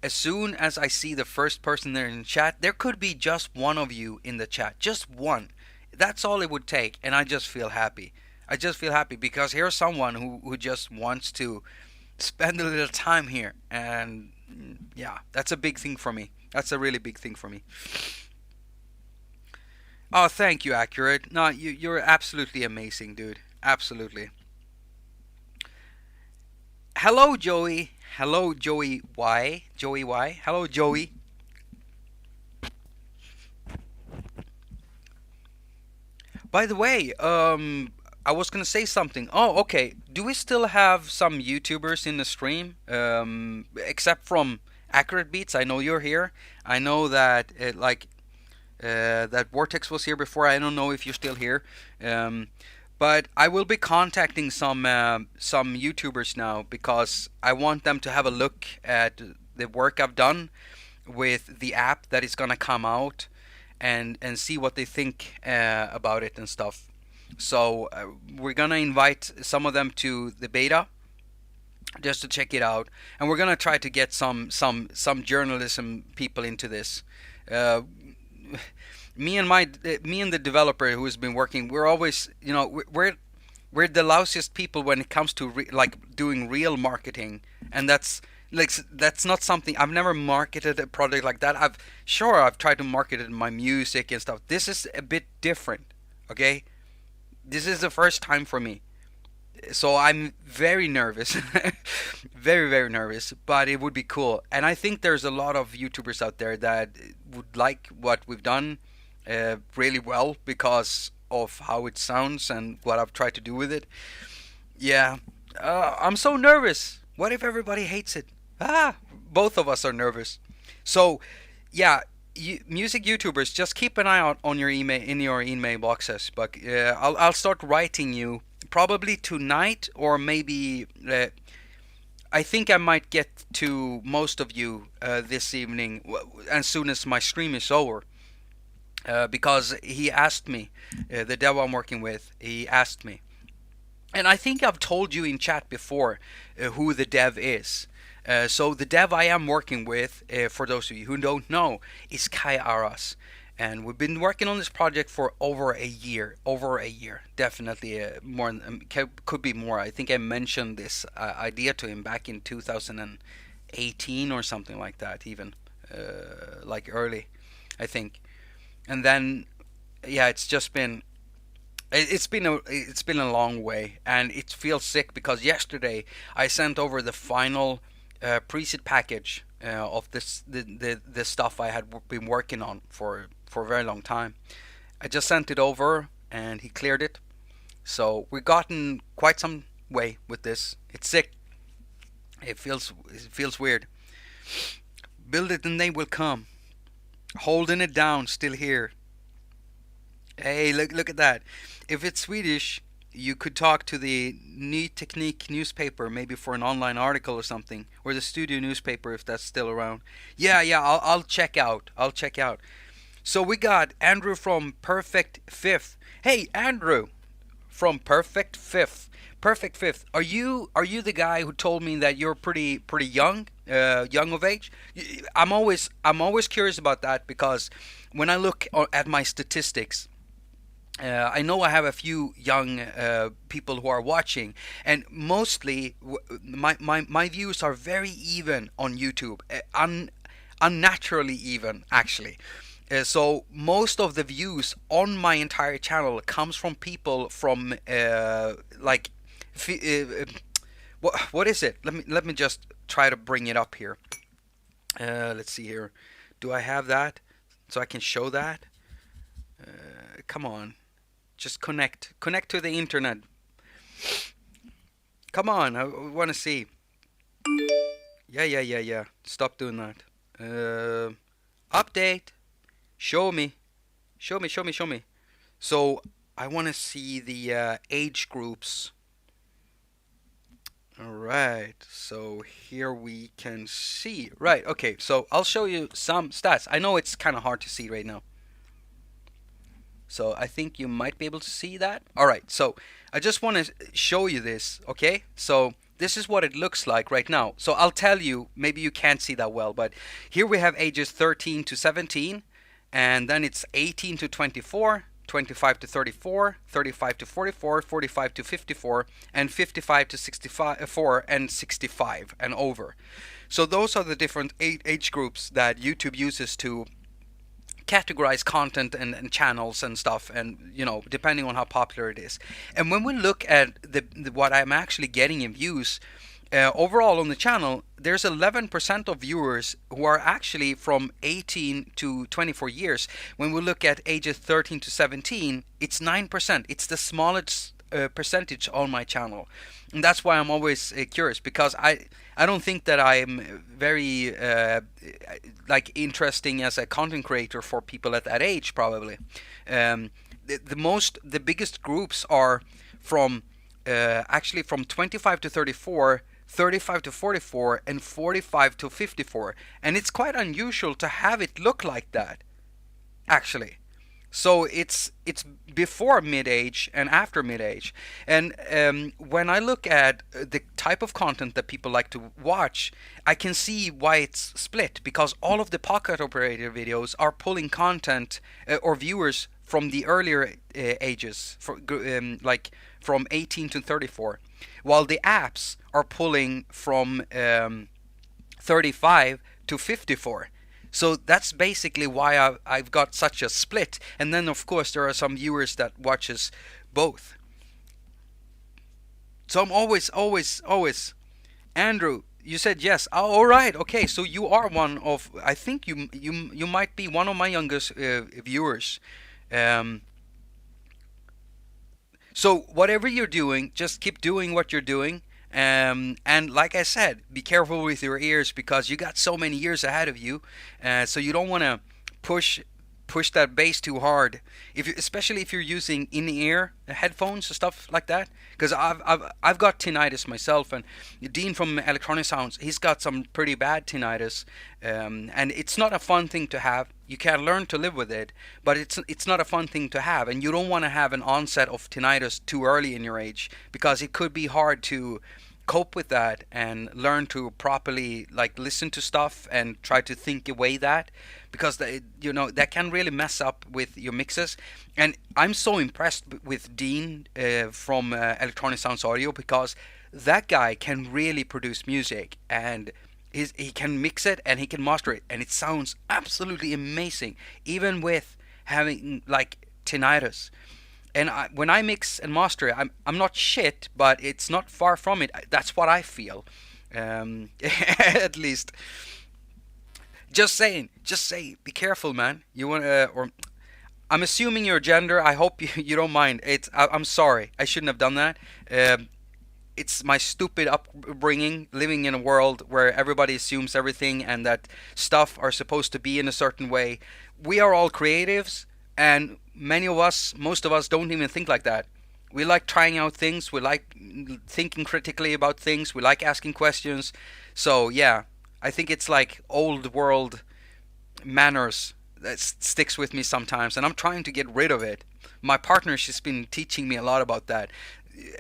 Speaker 1: as soon as I see the first person there in the chat, there could be just one of you in the chat, just one. That's all it would take, and I just feel happy. I just feel happy because here's someone who just wants to spend a little time here, and yeah, that's a big thing for me. That's a really big thing for me. Oh, thank you, Accurate. No, you're absolutely amazing, dude. Absolutely. Hello, Joey. Hello, Joey Y. Joey Y. Hello, Joey. By the way, I was gonna say something. Oh, okay. Do we still have some YouTubers in the stream? Except from Accurate Beats. I know you're here. I know that that Vortex was here before. I don't know if you're still here, but I will be contacting some YouTubers now, because I want them to have a look at the work I've done with the app that is gonna come out, and see what they think about it and stuff. So we're gonna invite some of them to the beta, just to check it out. And we're gonna try to get some journalism people into this. Uh, me and the developer who has been working, we're always, we're the lousiest people when it comes to like doing real marketing, and that's not something I've never marketed a product like that. I've tried to market it in my music and stuff. This is a bit different, okay? This is the first time for me, so I'm very nervous, very very nervous. But it would be cool, and I think there's a lot of YouTubers out there that would like what we've done really well because of how it sounds and what I've tried to do with it. Yeah, I'm so nervous. What if everybody hates it? Both of us are nervous. So, yeah, music YouTubers, just keep an eye out on your email in your email boxes. But I'll start writing you probably tonight or maybe. I think I might get to most of you this evening as soon as my stream is over. Because he asked me, the dev I'm working with, he asked me. And I think I've told you in chat before who the dev is. So the dev I am working with, for those of you who don't know, is Kai Aras. And we've been working on this project for over a year. Definitely more, could be more. I think I mentioned this idea to him back in 2018 or something like that, even like early, I think. And then, yeah, it's been a long way, and it feels sick because yesterday I sent over the final preset package of the stuff I had been working on for a very long time. I just sent it over, and he cleared it. So we've gotten quite some way with this. It's sick. It feels weird. Build it and they will come. Holding it down, still here. Hey, look at that. If it's Swedish, you could talk to the Ny Teknik newspaper, maybe for an online article or something, or the studio newspaper if that's still around. Yeah, I'll check out. So we got Andrew from Perfect Fifth. Hey, Andrew from Perfect Fifth. Perfect Fifth. Are you the guy who told me that you're pretty young, young of age? I'm always curious about that because when I look at my statistics, I know I have a few young people who are watching, and mostly my views are very even on YouTube, unnaturally even actually. So most of the views on my entire channel comes from people from like what is it? Let me just try to bring it up here. Let's see here. Do I have that so I can show that? Come on, just connect to the internet. Come on, I want to see. Yeah. Stop doing that. Update. Show me. So I want to see the age groups. Alright, so here we can see. Right, okay, so I'll show you some stats. I know it's kind of hard to see right now. So I think you might be able to see that. Alright, so I just want to show you this, okay? So this is what it looks like right now. So I'll tell you, maybe you can't see that well, but here we have ages 13 to 17, and then it's 18 to 24, 25 to 34, 35 to 44, 45 to 54, and 55 to 64 and 65 and over. So those are the different age groups that YouTube uses to categorize content and channels and stuff, and depending on how popular it is. And when we look at what I'm actually getting in views, overall on the channel, there's 11% of viewers who are actually from 18 to 24 years. When we look at ages 13 to 17, it's 9%. It's the smallest percentage on my channel. And that's why I'm always curious, because I don't think that I'm very interesting as a content creator for people at that age, probably. The biggest groups are from actually from 25 to 34, 35 to 44, and 45 to 54. And it's quite unusual to have it look like that, actually. So it's before mid age and after mid age. And when I look at the type of content that people like to watch, I can see why it's split, because all of the pocket operator videos are pulling content or viewers from the earlier ages, like from 18 to 34, while the apps are pulling from 35 to 54. So that's basically why I've got such a split. And then of course there are some viewers that watches both. So I'm always. Andrew, you said yes. Oh, all right. Okay. So you are one of. I think you might be one of my youngest viewers. Um, So whatever you're doing, just keep doing what you're doing. And like I said, be careful with your ears because you got so many years ahead of you. So you don't want to push push that bass too hard. If you, especially if you're using in-ear headphones and stuff like that. Because I've got tinnitus myself, and Dean from Electronic Sounds, he's got some pretty bad tinnitus, and it's not a fun thing to have. You can learn to live with it, but it's not a fun thing to have, and you don't want to have an onset of tinnitus too early in your age because it could be hard to cope with that and learn to properly like listen to stuff and try to think away that, because that can really mess up with your mixes. And I'm so impressed with Dean from Electronic Sounds Audio, because that guy can really produce music, and he can mix it and he can master it, and it sounds absolutely amazing even with having like tinnitus. And when I mix and master it, I'm not shit, but it's not far from it. That's what I feel, at least. Just saying, just say, be careful, man. You want or I'm assuming your gender. I hope you don't mind. I'm sorry. I shouldn't have done that. It's my stupid upbringing, living in a world where everybody assumes everything and that stuff are supposed to be in a certain way. We are all creatives, and many of us, most of us, don't even think like that. We like trying out things. We like thinking critically about things. We like asking questions. So yeah, I think it's like old world manners that sticks with me sometimes, and I'm trying to get rid of it. My partner, she's been teaching me a lot about that,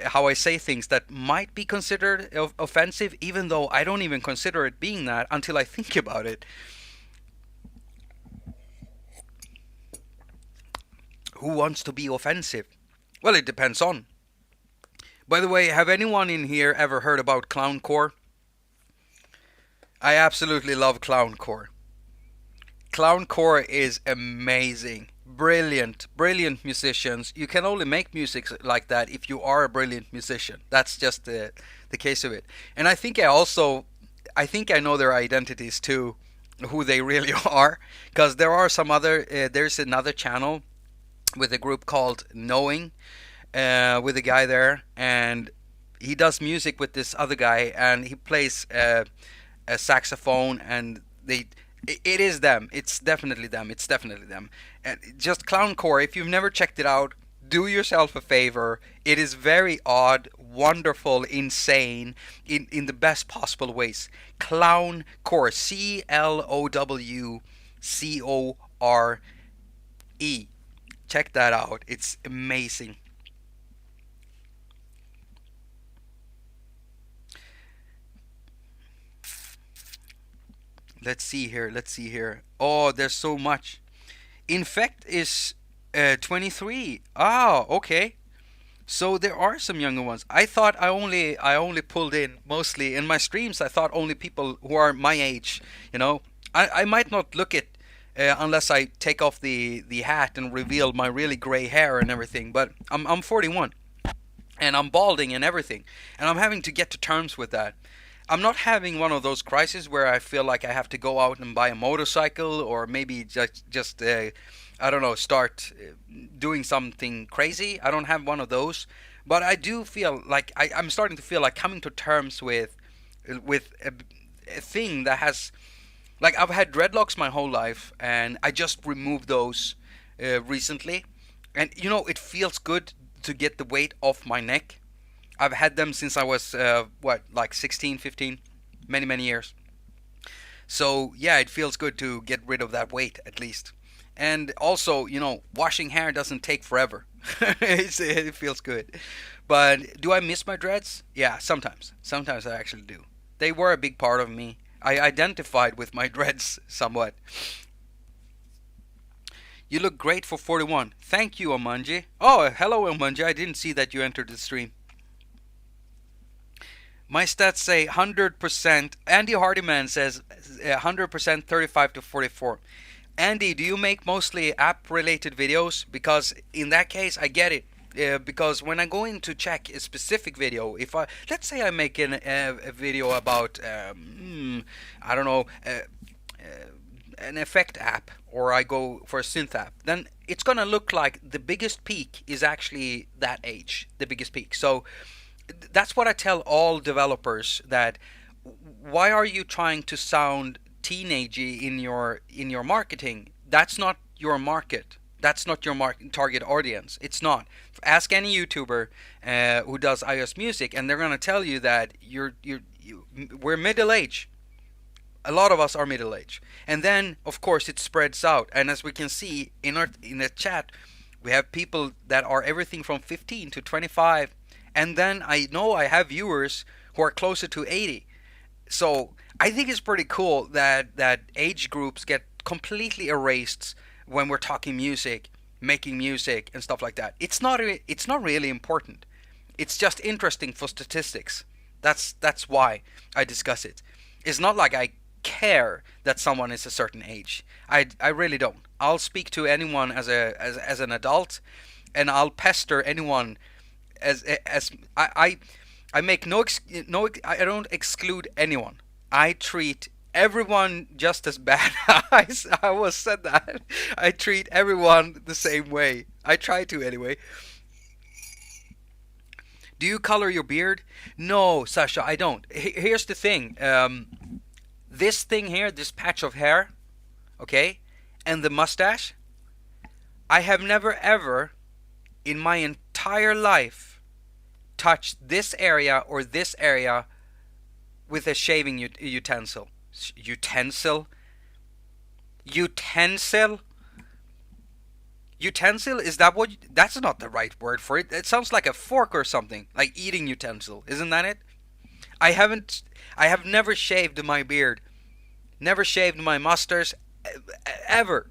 Speaker 1: how I say things that might be considered offensive, even though I don't even consider it being that until I think about it. Who wants to be offensive? Well, it depends on. By the way, have anyone in here ever heard about clowncore? I absolutely love clowncore. Clowncore is amazing. Brilliant, brilliant musicians. You can only make music like that if you are a brilliant musician. That's just the case of it. And I think I know their identities too, who they really are, because there's another channel with a group called Knowing, with a guy there, and he does music with this other guy, and he plays a saxophone, and it is them. It's definitely them. It's definitely them. And just clowncore. If you've never checked it out, do yourself a favor. It is very odd, wonderful, insane, in the best possible ways. Clowncore. CLOWCORE. Check that out. It's amazing. Let's see here. Let's see here. Oh, there's so much. Infect is 23. Ah, okay. So there are some younger ones. I thought I only pulled in mostly in my streams. I thought only people who are my age. I might not look it unless I take off the hat and reveal my really gray hair and everything. But I'm 41, and I'm balding and everything, and I'm having to get to terms with that. I'm not having one of those crises where I feel like I have to go out and buy a motorcycle, or maybe just I don't know, start doing something crazy. I don't have one of those, but I do feel like I'm starting to feel like coming to terms with a thing that has, like, I've had dreadlocks my whole life, and I just removed those recently, and it feels good to get the weight off my neck. I've had them since I was like 16, 15, many years. So yeah, it feels good to get rid of that weight at least. And also, washing hair doesn't take forever. It feels good. But do I miss my dreads? Yeah, sometimes. Sometimes I actually do. They were a big part of me. I identified with my dreads somewhat. You look great for 41. Thank you, Omanji. Oh, hello, Omanji. I didn't see that you entered the stream. My stats say 100%. Andy Hardiman says 100%, 35 to 44. Andy, do you make mostly app-related videos? Because in that case, I get it. Because when I go in to check a specific video, if let's say I make a video about I don't know, an effect app, or I go for a synth app, then it's gonna look like the biggest peak is actually that age, the biggest peak. So that's what I tell all developers, that why are you trying to sound teenagey in your marketing? That's not your market. That's not your target audience. It's not. Ask any YouTuber who does iOS music, and they're gonna tell you that we're middle age. A lot of us are middle age, and then of course it spreads out. And as we can see in the chat, we have people that are everything from 15 to 25, and then I know I have viewers who are closer to 80. So I think it's pretty cool that age groups get completely erased when we're talking music, making music, and stuff like that. It's not really important. It's just interesting for statistics. That's why I discuss it. It's not like I care that someone is a certain age. I really don't. I'll speak to anyone as an adult, and I'll pester anyone as I make I don't exclude anyone. I treat everyone just as bad. I always said that. I treat everyone the same way. I try to anyway. Do you color your beard? No, Sasha, I don't. Here's the thing. This thing here, this patch of hair, okay, and the mustache, I have never ever in my entire life touched this area or this area with a shaving utensil. Utensil? Utensil? Utensil? Is that what? That's not the right word for it. It sounds like a fork or something, like eating utensil. Isn't that it? I have never shaved my beard. Never shaved my mustache. Ever.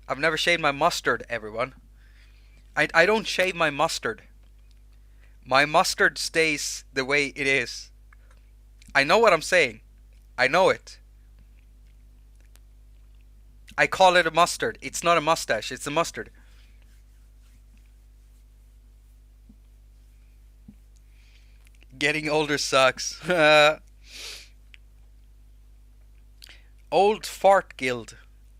Speaker 1: I've never shaved my mustard, everyone. I don't shave my mustard. My mustard stays the way it is. I know what I'm saying. I know it. I call it a mustard. It's not a mustache. It's a mustard. Getting older sucks. Old Fart Guild.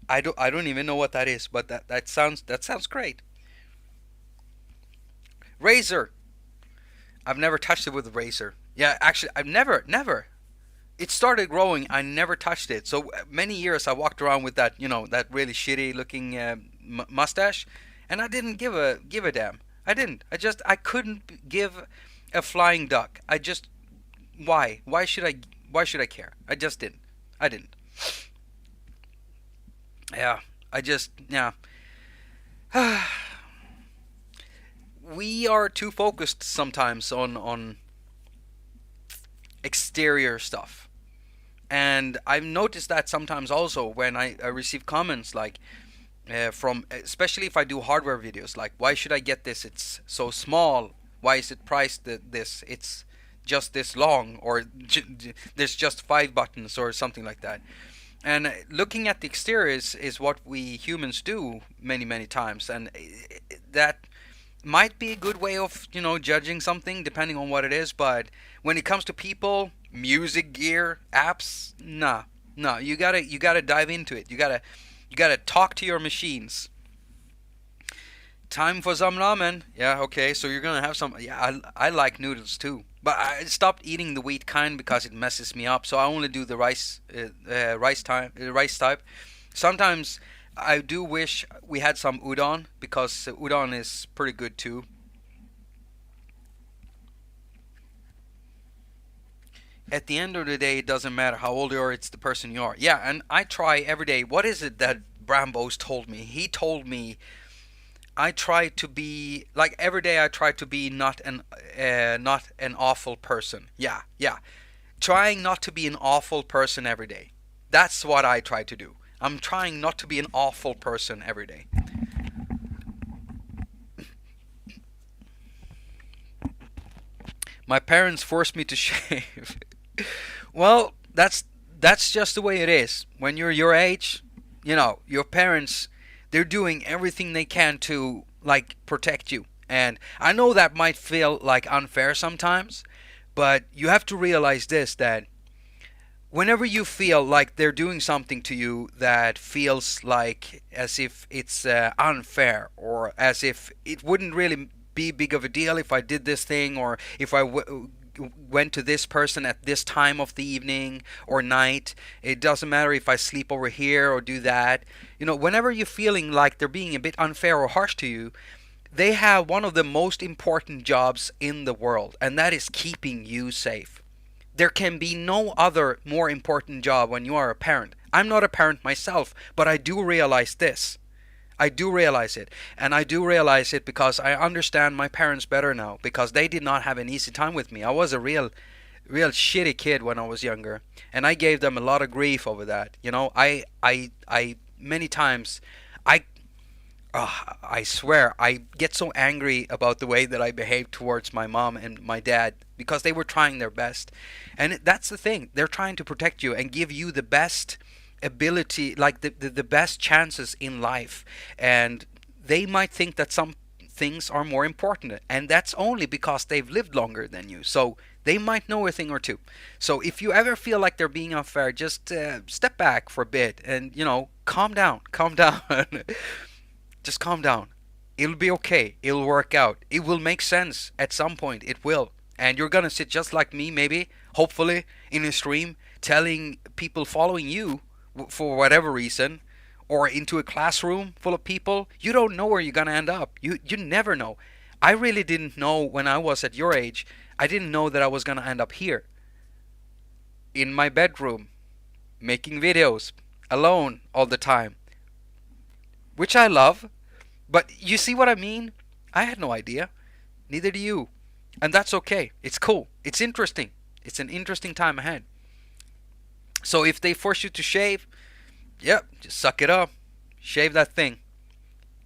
Speaker 1: I don't even know what that is, but that sounds great. Razor. I've never touched it with a razor. Yeah, actually, I've never. It started growing. I never touched it. So many years I walked around with that, that really shitty looking mustache, and I didn't give a damn. I didn't. I couldn't give a flying duck. Why? Why should I care? I just didn't. I didn't. Yeah. Yeah. We are too focused sometimes on exterior stuff. And I've noticed that sometimes also when I receive comments like from, especially if I do hardware videos, like, why should I get this? It's so small. Why is it priced this? It's just this long, or there's just 5 buttons or something like that. And looking at the exterior is what we humans do many times, and that might be a good way of judging something depending on what it is. But when it comes to people, music, gear, apps, nah, you gotta dive into it. You gotta talk to your machines. Time for some ramen. Yeah, okay, so you're gonna have some. Yeah, I like noodles too, but I stopped eating the wheat kind because it messes me up. So I only do the rice type. Sometimes I do wish we had some udon, because udon is pretty good too. At the end of the day, it doesn't matter how old you are, it's the person you are. Yeah, and I try every day. What is it that Brambo's told me. He told me I try to be like every day. I try to be not an awful person. Yeah, yeah. Trying not to be an awful person every day. That's what I try to do. I'm trying not to be an awful person every day. My parents forced me to shave. Well, that's just the way it is. When you're your age, your parents, they're doing everything they can to like protect you. And I know that might feel like unfair sometimes, but you have to realize this, that whenever you feel like they're doing something to you that feels like as if it's unfair, or as if it wouldn't really be big of a deal if I did this thing, or if went to this person at this time of the evening or night, it doesn't matter if I sleep over here or do that. Whenever you're feeling like they're being a bit unfair or harsh to you, they have one of the most important jobs in the world, and that is keeping you safe. There can be no other more important job when you are a parent. I'm not a parent myself, but I do realize this. I do realize it. And I do realize it because I understand my parents better now, because they did not have an easy time with me. I was a real shitty kid when I was younger, and I gave them a lot of grief over that. I many times I I swear, I get so angry about the way that I behaved towards my mom and my dad, because they were trying their best. And that's the thing. They're trying to protect you and give you the best ability, like the best chances in life. And they might think that some things are more important. And that's only because they've lived longer than you. So they might know a thing or two. So if you ever feel like they're being unfair, just step back for a bit and, calm down. Calm down. Just calm down. It'll be okay. It'll work out. It will make sense at some point. It will. And you're gonna sit just like me, maybe, hopefully, in a stream, telling people following you for whatever reason, or into a classroom full of people. You don't know where you're gonna end up. You never know. I really didn't know when I was at your age. I didn't know that I was gonna end up here, in my bedroom, making videos, alone all the time, which I love. But you see what I mean? I had no idea. Neither do you. And that's okay. It's cool. It's interesting. It's an interesting time ahead. So if they force you to shave, yep, just suck it up. Shave that thing.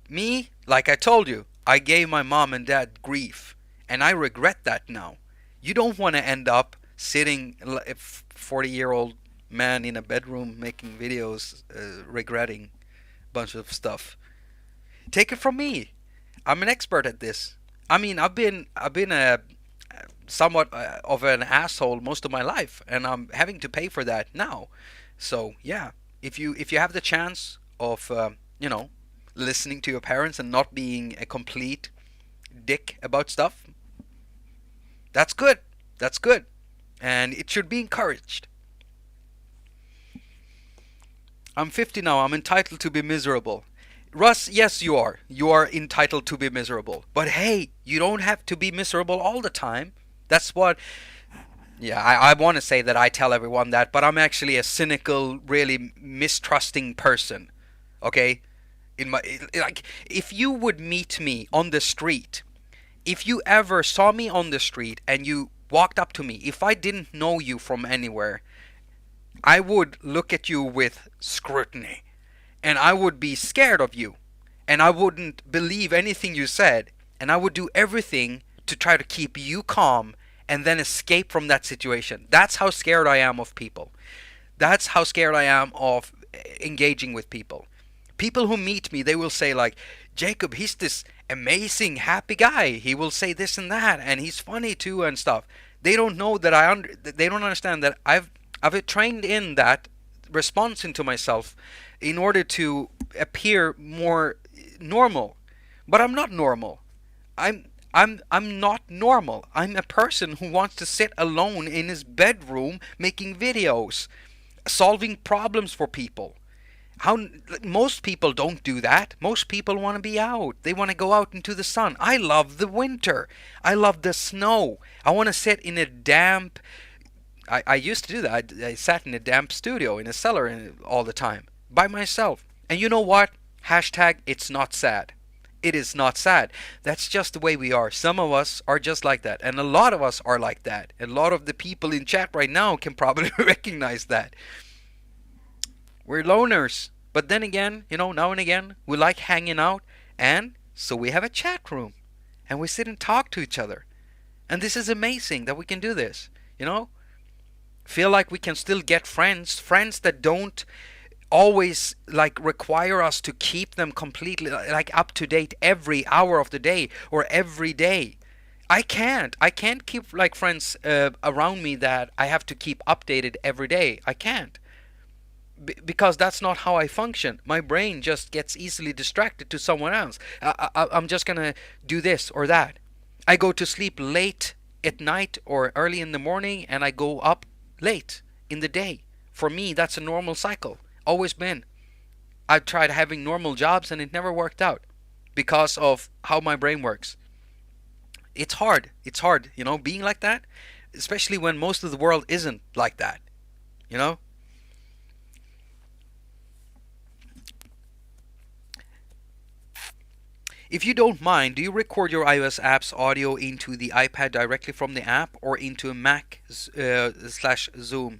Speaker 1: Me, like I told you, I gave my mom and dad grief. And I regret that now. You don't want to end up sitting a 40-year-old man in a bedroom making videos, regretting bunch of stuff. Take it from me. I'm an expert at this. I mean, I've been a somewhat of an asshole most of my life, and I'm having to pay for that now. So yeah, if you have the chance of listening to your parents and not being a complete dick about stuff, that's good. That's good, and it should be encouraged. I'm 50 now. I'm entitled to be miserable. Russ, yes, you are. You are entitled to be miserable. But hey, you don't have to be miserable all the time. That's what. Yeah, I want to say that I tell everyone that, but I'm actually a cynical, really mistrusting person. Okay? Like, if you would meet me on the street, if you ever saw me on the street and you walked up to me, if I didn't know you from anywhere, I would look at you with scrutiny, and I would be scared of you, and I wouldn't believe anything you said, and I would do everything to try to keep you calm and then escape from that situation. That's how scared I am of people. That's how scared I am of engaging with people. People who meet me, they will say like, Jakob, he's this amazing, happy guy. He will say this and that, and he's funny too and stuff. They don't know that they don't understand that I've trained in that response into myself in order to appear more normal. But I'm not normal. I'm not normal. I'm a person who wants to sit alone in his bedroom making videos, solving problems for people. Most people don't do that. Most people want to be out. They want to go out into the sun. I love the winter. I love the snow. I want to sit in a damp. I used to do that. I sat in a damp studio in a cellar all the time by myself. And you know what? Hashtag it's not sad. It is not sad. That's just the way we are. Some of us are just like that. And a lot of us are like that. A lot of the people in chat right now can probably recognize that. We're loners. But then again, now and again, we like hanging out. And so we have a chat room. And we sit and talk to each other. And this is amazing that we can do this. Feel like we can still get friends that don't always like require us to keep them completely like up to date every hour of the day or every day. I can't keep like friends around me that I have to keep updated every day. I can't, because that's not how I function. My brain just gets easily distracted to someone else. I'm just gonna do this or that. I go to sleep late at night or early in the morning, and I go up late in the day. For me, that's a normal cycle. Always been. I've tried having normal jobs and it never worked out because of how my brain works. It's hard. It's hard, being like that, especially when most of the world isn't like that, you know? If you don't mind, do you record your iOS app's audio into the iPad directly from the app or into a Mac slash Zoom?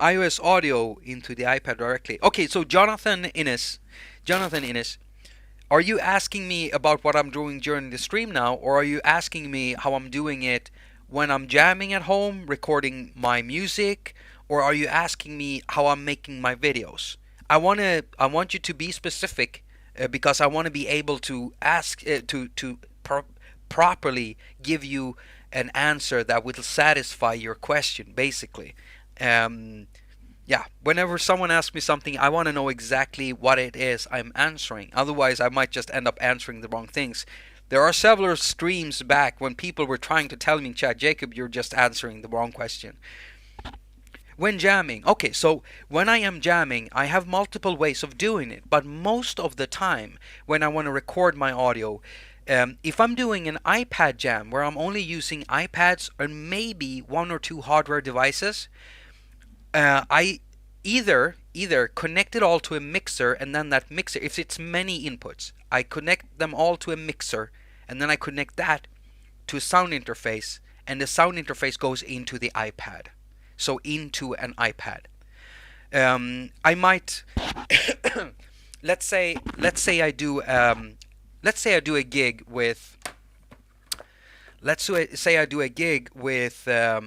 Speaker 1: iOS audio into the iPad directly. Okay, so Jonathan Innes, are you asking me about what I'm doing during the stream now, or are you asking me how I'm doing it when I'm jamming at home, recording my music, or are you asking me how I'm making my videos? I want you to be specific because I want to be able to ask properly give you an answer that will satisfy your question, basically. Yeah, whenever someone asks me something, I want to know exactly what it is I'm answering. Otherwise, I might just end up answering the wrong things. There are several streams back when people were trying to tell me in chat, Jacob, you're just answering the wrong question. When jamming, okay, so when I am jamming, I have multiple ways of doing it, but most of the time when I want to record my audio, if I'm doing an iPad jam where I'm only using iPads or maybe one or two hardware devices, I either connect it all to a mixer, and then that mixer, if it's many inputs, I connect them all to a mixer, and then I connect that to a sound interface, and the sound interface goes into the iPad. So into an iPad. I might let's say I do a gig with a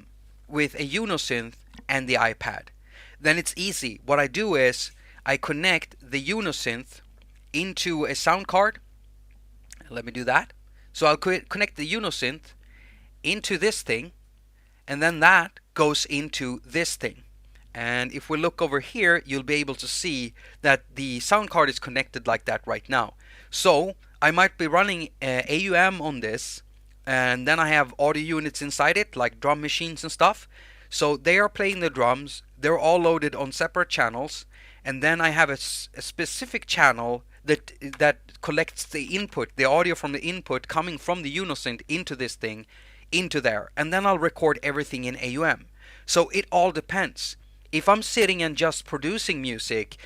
Speaker 1: Unisynth and the iPad. Then it's easy. What I do is I connect the Unisynth into a sound card. Let me do that. So I'll connect the Unisynth into this thing, and then that goes into this thing. And if we look over here, you'll be able to see that the sound card is connected like that right now. So I might be running AUM on this, and then I have audio units inside it, like drum machines and stuff. So they are playing the drums. They're all loaded on separate channels, and then I have a specific channel that collects the input, the audio from the input coming from the Unisynth into this thing, into there, and then I'll record everything in AUM. So it all depends. If I'm sitting and just producing music,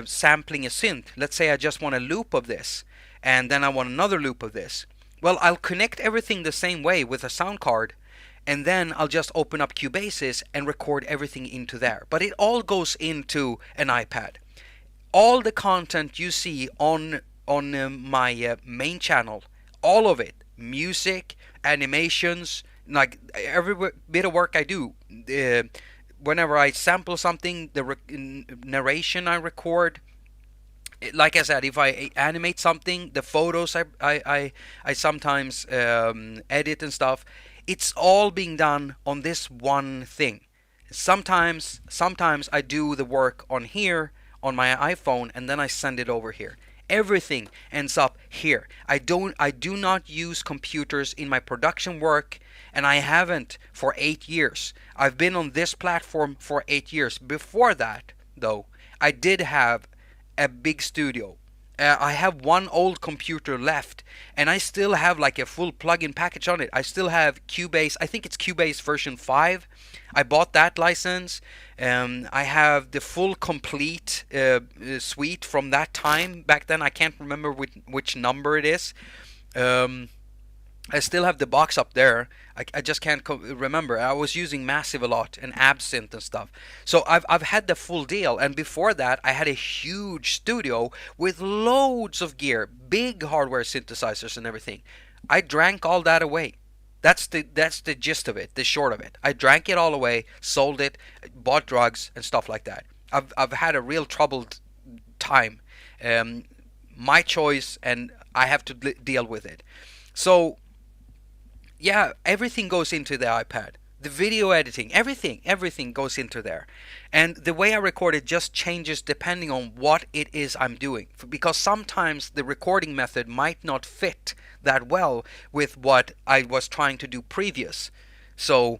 Speaker 1: sampling a synth, let's say I just want a loop of this, and then I want another loop of this, well, I'll connect everything the same way with a sound card, and then I'll just open up Cubasis and record everything into there. But it all goes into an iPad. All the content you see on my main channel, all of it, music, animations, like every bit of work I do, whenever I sample something, the narration I record, like I said, if I animate something, the photos I sometimes edit and stuff, it's all being done on this one thing. Sometimes I do the work on here on my iPhone, and then I send it over here. Everything ends up here. I do not use computers in my production work, and I haven't for 8 years. I've been on this platform for 8 years. Before that, though, I did have a big studio. I have one old computer left, and I still have like a full plug-in package on it. I still have Cubase. I think it's Cubase version 5. I bought that license. I have the full complete suite from that time. Back then, I can't remember which number it is. I still have the box up there. I just can't remember. I was using Massive a lot and Absinthe and stuff. So I've had the full deal. And before that, I had a huge studio with loads of gear, big hardware synthesizers and everything. I drank all that away. That's the gist of it, the short of it. I drank it all away, sold it, bought drugs and stuff like that. I've had a real troubled time. My choice, and I have to deal with it. So yeah, everything goes into the iPad. The video editing, everything goes into there. And the way I record it just changes depending on what it is I'm doing. Because sometimes the recording method might not fit that well with what I was trying to do previous. So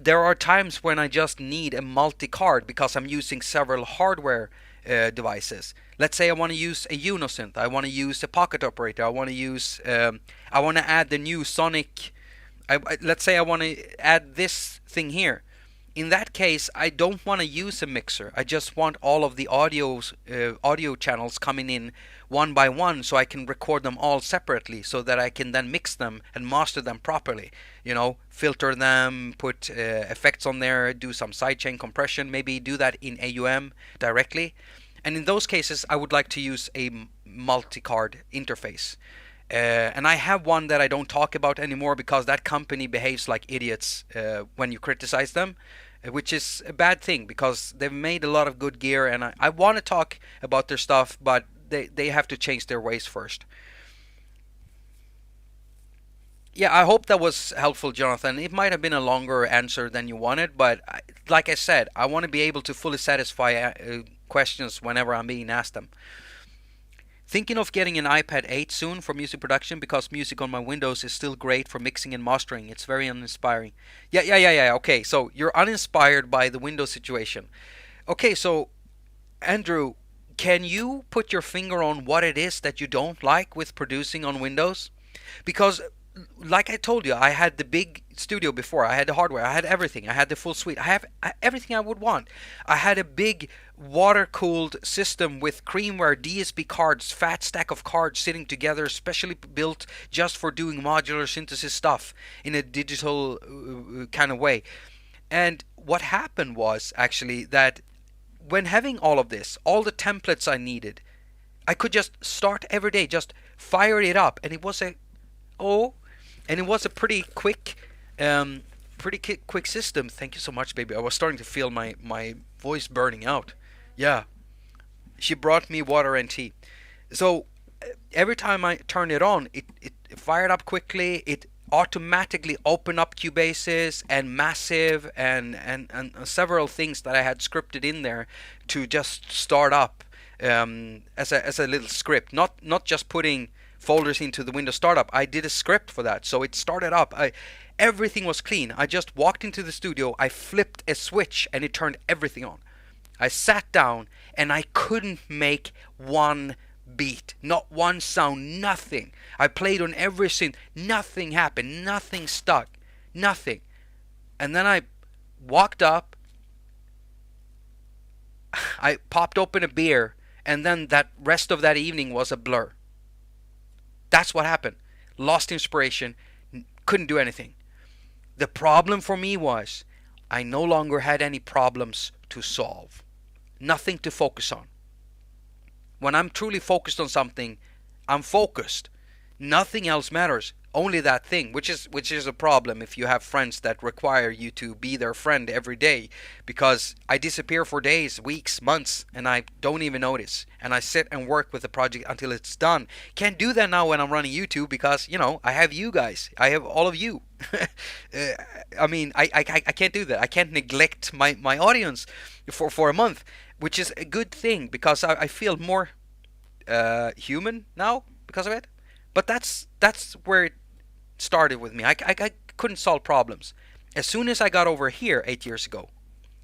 Speaker 1: there are times when I just need a multi-card because I'm using several hardware devices. Let's say I want to use a Unisynth, I want to use a Pocket Operator, I want to add the new Sonic. Let's say I want to add this thing here. In that case, I don't want to use a mixer. I just want all of the audio channels coming in one by one, so I can record them all separately, so that I can then mix them and master them properly. Filter them, put effects on there, do some sidechain compression, maybe do that in AUM directly. And in those cases, I would like to use a multi-card interface. And I have one that I don't talk about anymore because that company behaves like idiots when you criticize them, which is a bad thing because they've made a lot of good gear, and I want to talk about their stuff, but they have to change their ways first. Yeah, I hope that was helpful, Jonathan. It might have been a longer answer than you wanted, but like I said, I want to be able to fully satisfy questions whenever I'm being asked them. Thinking of getting an iPad 8 soon for music production because music on my Windows is still great for mixing and mastering. It's very uninspiring. Yeah. Okay, so you're uninspired by the Windows situation. Okay, so Andrew, can you put your finger on what it is that you don't like with producing on Windows? Because like I told you, I had the big studio before. I had the hardware. I had everything. I had the full suite. I have everything I would want. I had a big water-cooled system with Creamware DSP cards, fat stack of cards sitting together, specially built just for doing modular synthesis stuff in a digital kind of way. And what happened was actually that when having all of this, all the templates I needed, I could just start every day, just fire it up, and it was a pretty quick system. Thank you so much, baby. I was starting to feel my voice burning out. Yeah. She brought me water and tea. So every time I turned it on, it fired up quickly. It automatically opened up Cubases and Massive and several things that I had scripted in there to just start up as a little script. Not just putting folders into the Windows startup. I did a script for that, so it started up. Everything was clean. I just walked into the studio, I flipped a switch, and it turned everything on. I sat down, and I couldn't make one beat, not one sound, nothing. I played on every synth, nothing happened, nothing stuck, nothing. And then I walked up, I popped open a beer, and then that rest of that evening was a blur. That's what happened. Lost inspiration, couldn't do anything. The problem for me was I no longer had any problems to solve. Nothing to focus on. When I'm truly focused on something, I'm focused. Nothing else matters. Only that thing, which is a problem if you have friends that require you to be their friend every day, because I disappear for days, weeks, months, and I don't even notice, and I sit and work with the project until it's done. Can't do that now when I'm running YouTube because I have you guys, I have all of you. I can't do that. I can't neglect my audience for a month, which is a good thing because I feel more human now because of it. But that's where it started with me. I couldn't solve problems. As soon as I got over here 8 years ago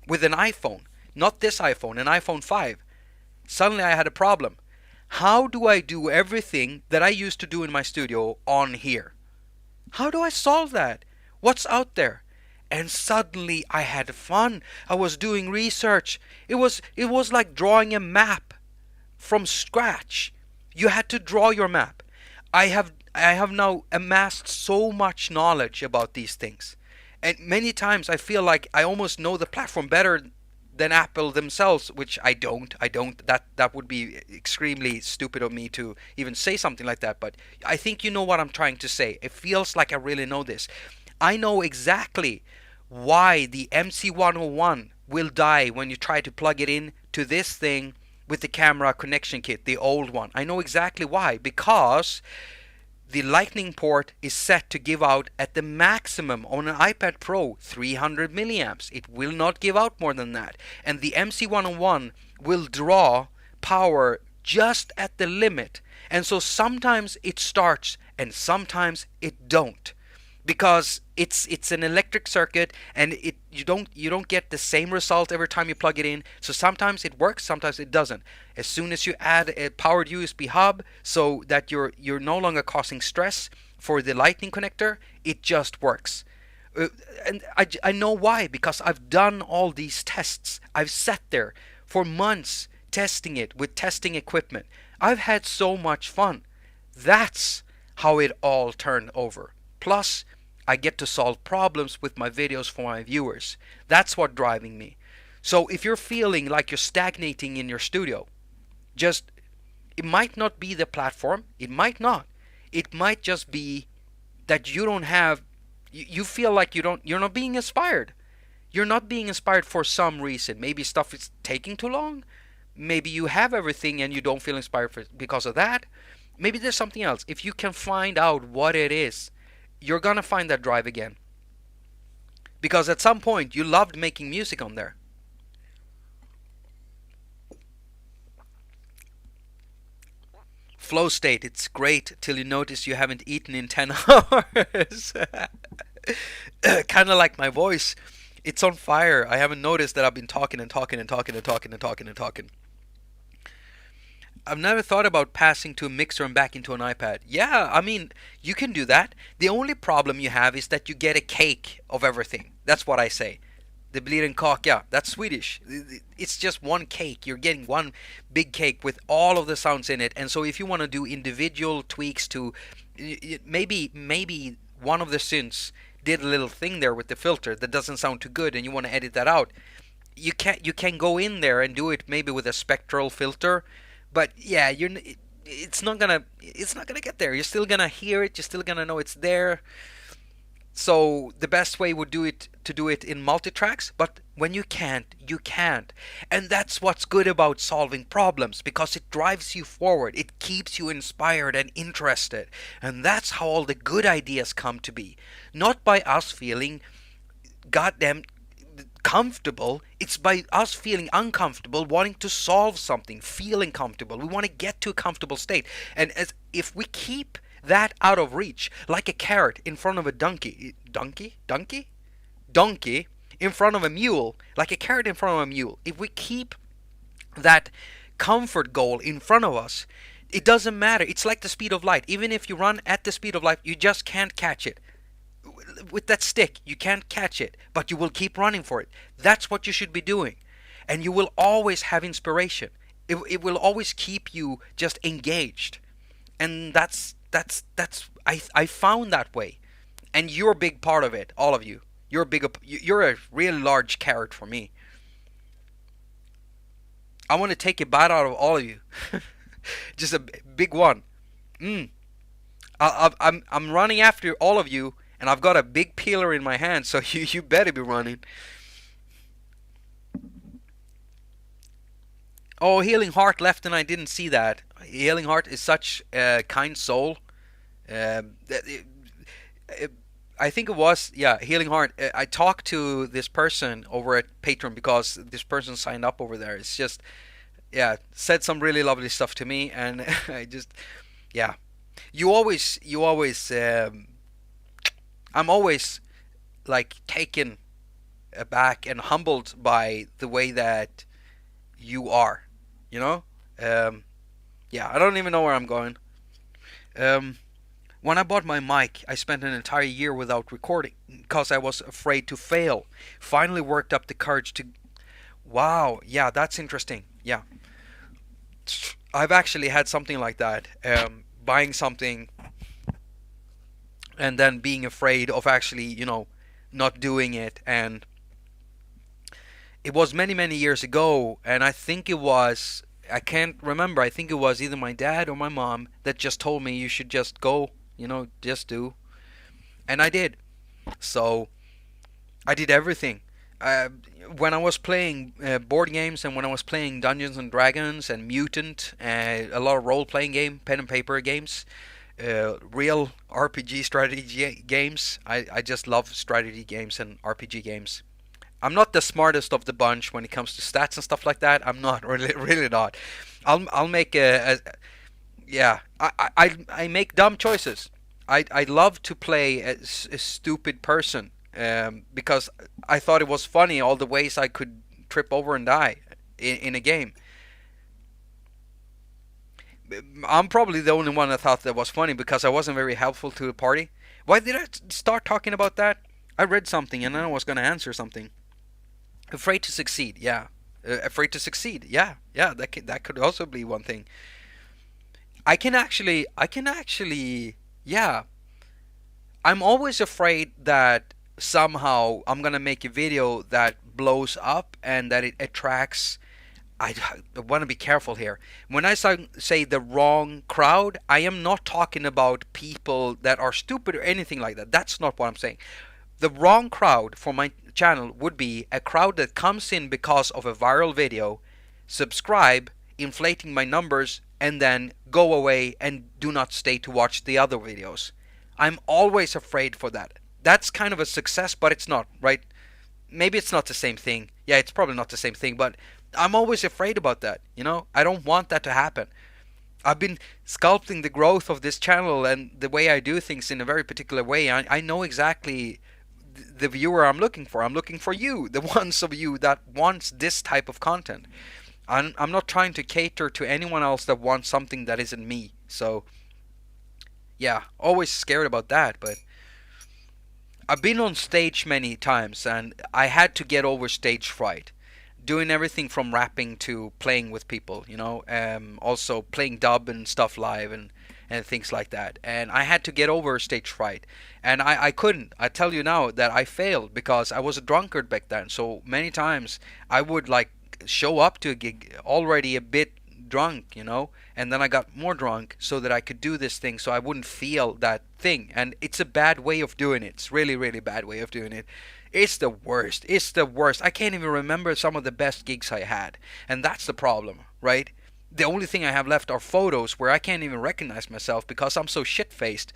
Speaker 1: with an iPhone, not this iPhone, an iPhone 5, suddenly I had a problem. How do I do everything that I used to do in my studio on here? How do I solve that? What's out there? And suddenly I had fun. I was doing research. It was like drawing a map from scratch. You had to draw your map. I have now amassed so much knowledge about these things. And many times I feel like I almost know the platform better than Apple themselves, which I don't. That would be extremely stupid of me to even say something like that, but I think you know what I'm trying to say. It feels like I really know this. I know exactly why the MC101 will die when you try to plug it in to this thing with the camera connection kit, the old one. I know exactly why, because the lightning port is set to give out at the maximum on an iPad Pro 300 milliamps. It will not give out more than that. And the MC101 will draw power just at the limit. And so sometimes it starts and sometimes it don't, because it's an electric circuit, and you don't get the same result every time you plug it in. So sometimes it works, sometimes it doesn't. As soon as you add a powered USB hub so that you're no longer causing stress for the lightning connector, it just works. And I know why, because I've done all these tests. I've sat there for months testing it with testing equipment. I've had so much fun. That's how it all turned over. Plus, I get to solve problems with my videos for my viewers. That's what's driving me. So if you're feeling like you're stagnating in your studio, just, it might not be the platform. It might not. It might just be that you don't have, you feel like you're not being inspired. You're not being inspired for some reason. Maybe stuff is taking too long. Maybe you have everything and you don't feel inspired because of that. Maybe there's something else. If you can find out what it is, you're gonna find that drive again. Because at some point you loved making music on there. Flow state, it's great till you notice you haven't eaten in 10 hours. Kind of like my voice. It's on fire. I haven't noticed that I've been talking and talking and talking and talking and talking and talking. I've never thought about passing to a mixer and back into an iPad. Yeah, I mean, you can do that. The only problem you have is that you get a cake of everything. That's what I say. Det blir en kaka. That's Swedish. It's just one cake. You're getting one big cake with all of the sounds in it. And so if you want to do individual tweaks to, maybe one of the synths did a little thing there with the filter that doesn't sound too good and you want to edit that out, you can go in there and do it maybe with a spectral filter. But yeah, it's not gonna get there. You're still gonna hear it. You're still gonna know it's there. So the best way would do it in multi-tracks, but when you can't, you can't. And that's what's good about solving problems, because it drives you forward. It keeps you inspired and interested. And that's how all the good ideas come to be. Not by us feeling goddamn comfortable. It's by us feeling uncomfortable, wanting to solve something, feeling comfortable. We want to get to a comfortable state. And if we keep that out of reach, like a carrot in front of a donkey in front of a mule, like a carrot in front of a mule, if we keep that comfort goal in front of us, it doesn't matter. It's like the speed of light. Even if you run at the speed of light, you just can't catch it. With that stick, you can't catch it, but you will keep running for it. That's what you should be doing. And you will always have inspiration. It will always keep you just engaged. And I found that way. And you're a big part of it, all of you. You're a really large carrot for me. I want to take a bite out of all of you. Just a big one. I'm running after all of you, and I've got a big peeler in my hand, so you better be running. Oh, Healing Heart left and I didn't see that. Healing Heart is such a kind soul. I think it was, yeah, Healing Heart. I talked to this person over at Patreon because this person signed up over there. It's just, yeah, said some really lovely stuff to me, and I just, yeah. I'm always like taken aback and humbled by the way that you are, you know. Yeah, I don't even know where I'm going. Um, when I bought my mic, I spent an entire year without recording because I was afraid to fail. Finally worked up the courage to. Wow, yeah, that's interesting. Yeah, I've actually had something like that. Buying something and then being afraid of actually, not doing it. And it was many, many years ago, and I think it was. I can't remember. I think it was either my dad or my mom that just told me you should just go, just do. And I did. So I did everything. Uh, when I was playing board games and when I was playing Dungeons and Dragons and Mutant, a lot of role playing pen and paper games, real RPG strategy games. I just love strategy games and RPG games. I'm not the smartest of the bunch when it comes to stats and stuff like that. I'm not really, really not. I'll make yeah. I make dumb choices. I love to play as a stupid person because I thought it was funny all the ways I could trip over and die in a game. I'm probably the only one that thought that was funny because I wasn't very helpful to the party. Why did I start talking about that? I read something and then I was going to answer something. Afraid to succeed, yeah. Afraid to succeed, yeah, yeah. That could also be one thing. I can actually, yeah. I'm always afraid that somehow I'm gonna make a video that blows up and that it attracts. I want to be careful here. When I say the wrong crowd, I am not talking about people that are stupid or anything like that. That's not what I'm saying. The wrong crowd for my channel would be a crowd that comes in because of a viral video, subscribe, inflating my numbers, and then go away and do not stay to watch the other videos. I'm always afraid for that. That's kind of a success, but it's not, right? Maybe it's not the same thing. Yeah, it's probably not the same thing, but I'm always afraid about that. I don't want that to happen. I've been sculpting the growth of this channel and the way I do things in a very particular way. I know exactly the viewer I'm looking for. I'm looking for you, the ones of you that wants this type of content. I'm not trying to cater to anyone else that wants something that isn't me. So, yeah, always scared about that. But I've been on stage many times and I had to get over stage fright. Doing everything from rapping to playing with people, also playing dub and stuff live and things like that. And I had to get over stage fright. And I couldn't. I tell you now that I failed because I was a drunkard back then. So many times I would like show up to a gig already a bit drunk, and then I got more drunk so that I could do this thing so I wouldn't feel that thing. And it's a bad way of doing it. It's really, really bad way of doing it. It's the worst. It's the worst. I can't even remember some of the best gigs I had. And that's the problem, right? The only thing I have left are photos where I can't even recognize myself because I'm so shit-faced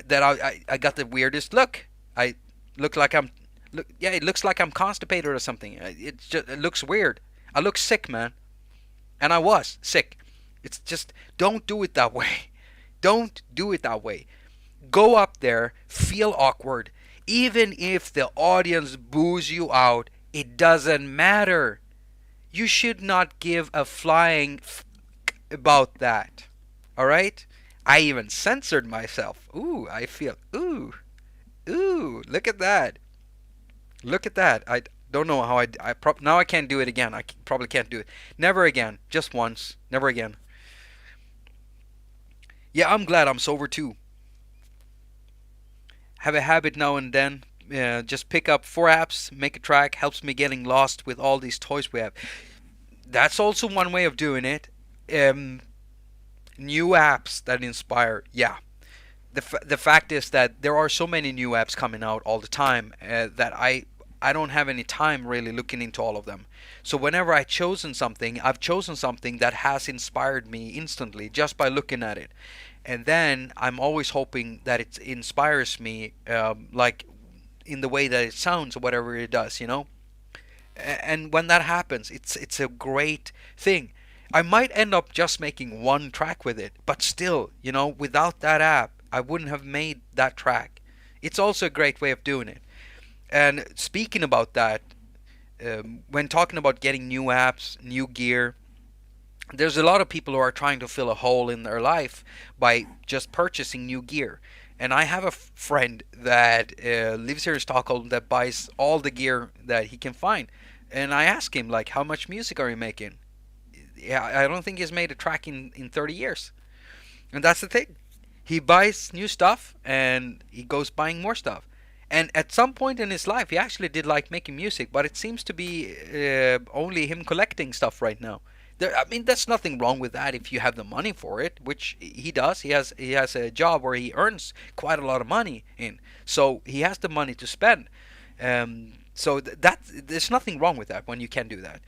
Speaker 1: that I got the weirdest look. I look like yeah, it looks like I'm constipated or something. It looks weird. I look sick, man. And I was sick. It's just, don't do it that way. Don't do it that way. Go up there, feel awkward. Even if the audience boos you out, it doesn't matter. You should not give a flying about that. Alright? I even censored myself. Ooh, I feel, ooh, look at that. Look at that. I don't know how now I can't do it again. I probably can't do it. Never again. Just once. Never again. Yeah, I'm glad I'm sober too. Have a habit now and then. Just pick up 4 apps, make a track, helps me getting lost with all these toys we have. That's also one way of doing it. New apps that inspire. Yeah. The fact is that there are so many new apps coming out all the time that I don't have any time really looking into all of them. So whenever I've chosen something that has inspired me instantly just by looking at it. And then I'm always hoping that it inspires me, like in the way that it sounds or whatever it does. And when that happens, it's a great thing. I might end up just making one track with it, but still, without that app, I wouldn't have made that track. It's also a great way of doing it. And speaking about that, when talking about getting new apps, new gear, there's a lot of people who are trying to fill a hole in their life by just purchasing new gear. And I have a friend that lives here in Stockholm that buys all the gear that he can find. And I ask him, like, how much music are you making? Yeah, I don't think he's made a track in 30 years. And that's the thing. He buys new stuff and he goes buying more stuff. And at some point in his life, he actually did like making music, but it seems to be only him collecting stuff right now. I mean, there's nothing wrong with that if you have the money for it, which he does. He has a job where he earns quite a lot of money in, so he has the money to spend. So that there's nothing wrong with that when you can do that.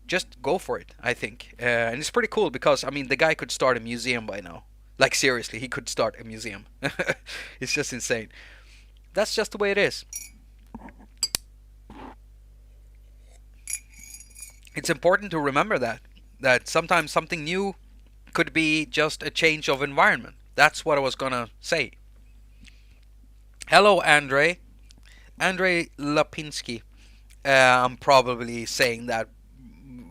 Speaker 1: Just go for it, I think, and it's pretty cool because I mean the guy could start a museum by now. Like seriously, he could start a museum. It's just insane. That's just the way it is. It's important to remember that sometimes something new could be just a change of environment. That's what I was gonna say. Hello, Andre Lapinski. I'm probably saying that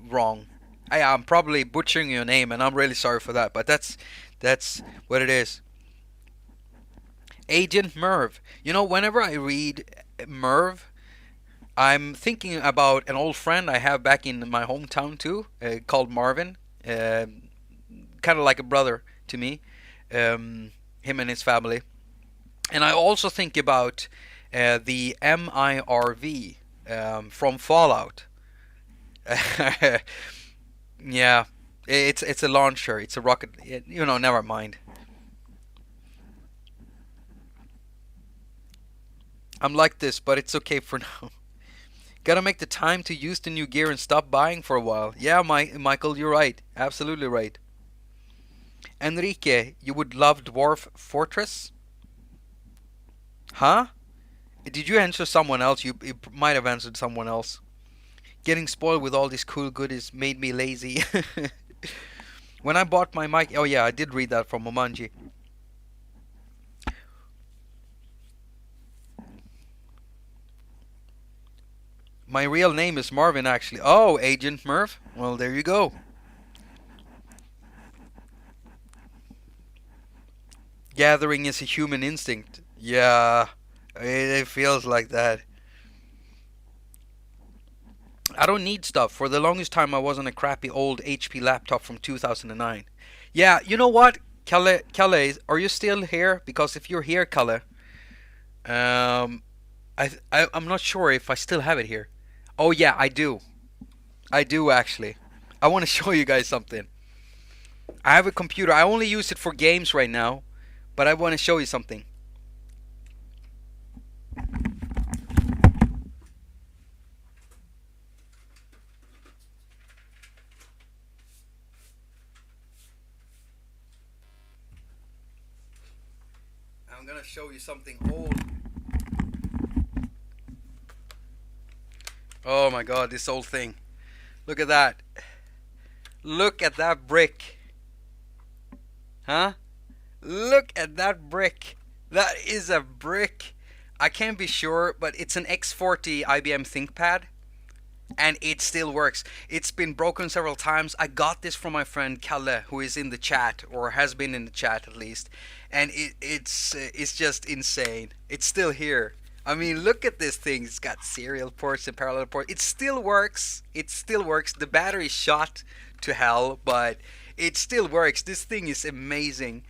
Speaker 1: wrong. I'm probably butchering your name, and I'm really sorry for that. But that's what it is. Agent Merv. You know, whenever I read Merv, I'm thinking about an old friend I have back in my hometown too, called Marvin. Kind of like a brother to me. Him and his family. And I also think about the MIRV from Fallout. Yeah, it's a launcher. It's a rocket. Never mind. I'm like this, but it's okay for now. Gotta make the time to use the new gear and stop buying for a while. Yeah, Michael, you're right. Absolutely right. Enrique, you would love Dwarf Fortress? Huh? Did you answer someone else? You might have answered someone else. Getting spoiled with all these cool goodies made me lazy. When I bought my mic... Oh yeah, I did read that from Momanji. My real name is Marvin, actually. Oh, Agent Merv. Well, there you go. Gathering is a human instinct. Yeah, it feels like that. I don't need stuff. For the longest time, I was on a crappy old HP laptop from 2009. Yeah, you know what? Kalle, are you still here? Because if you're here, Kalle, um, I'm not sure if I still have it here. Oh yeah, I do. I do actually. I want to show you guys something. I have a computer. I only use it for games right now, but I want to show you something. I'm gonna show you something old. Oh my god, this old thing. Look at that. Look at that brick. Huh? Look at that brick. That is a brick. I can't be sure, but it's an X40 IBM ThinkPad. And it still works. It's been broken several times. I got this from my friend Kalle, who is in the chat, or has been in the chat at least. And it's just insane. It's still here. I mean, look at this thing. It's got serial ports and parallel ports. It still works. It still works. The battery's shot to hell, but it still works. This thing is amazing.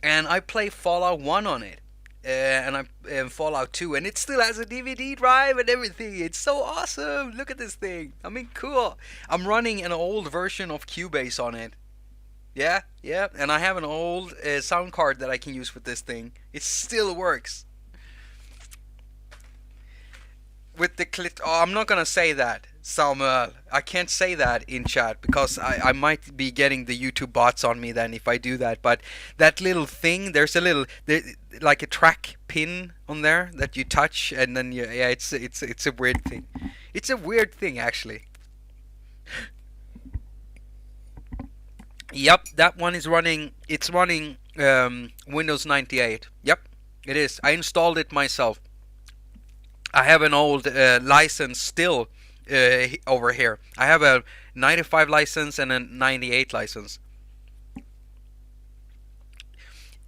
Speaker 1: And I play Fallout 1 on it. And Fallout 2, and it still has a DVD drive and everything. It's so awesome. Look at this thing. I mean, cool. I'm running an old version of Cubase on it. Yeah, yeah. And I have an old sound card that I can use with this thing. It still works. With the click. Oh, I'm not gonna say that, Samuel. I can't say that in chat because I might be getting the YouTube bots on me then if I do that. But that little thing, there's a little like a track pin on there that you touch, and then yeah, it's a weird thing. It's a weird thing actually. Yep, that one is running. It's running Windows 98. Yep, it is. I installed it myself. I have an old license still over here. I have a 95 license and a 98 license.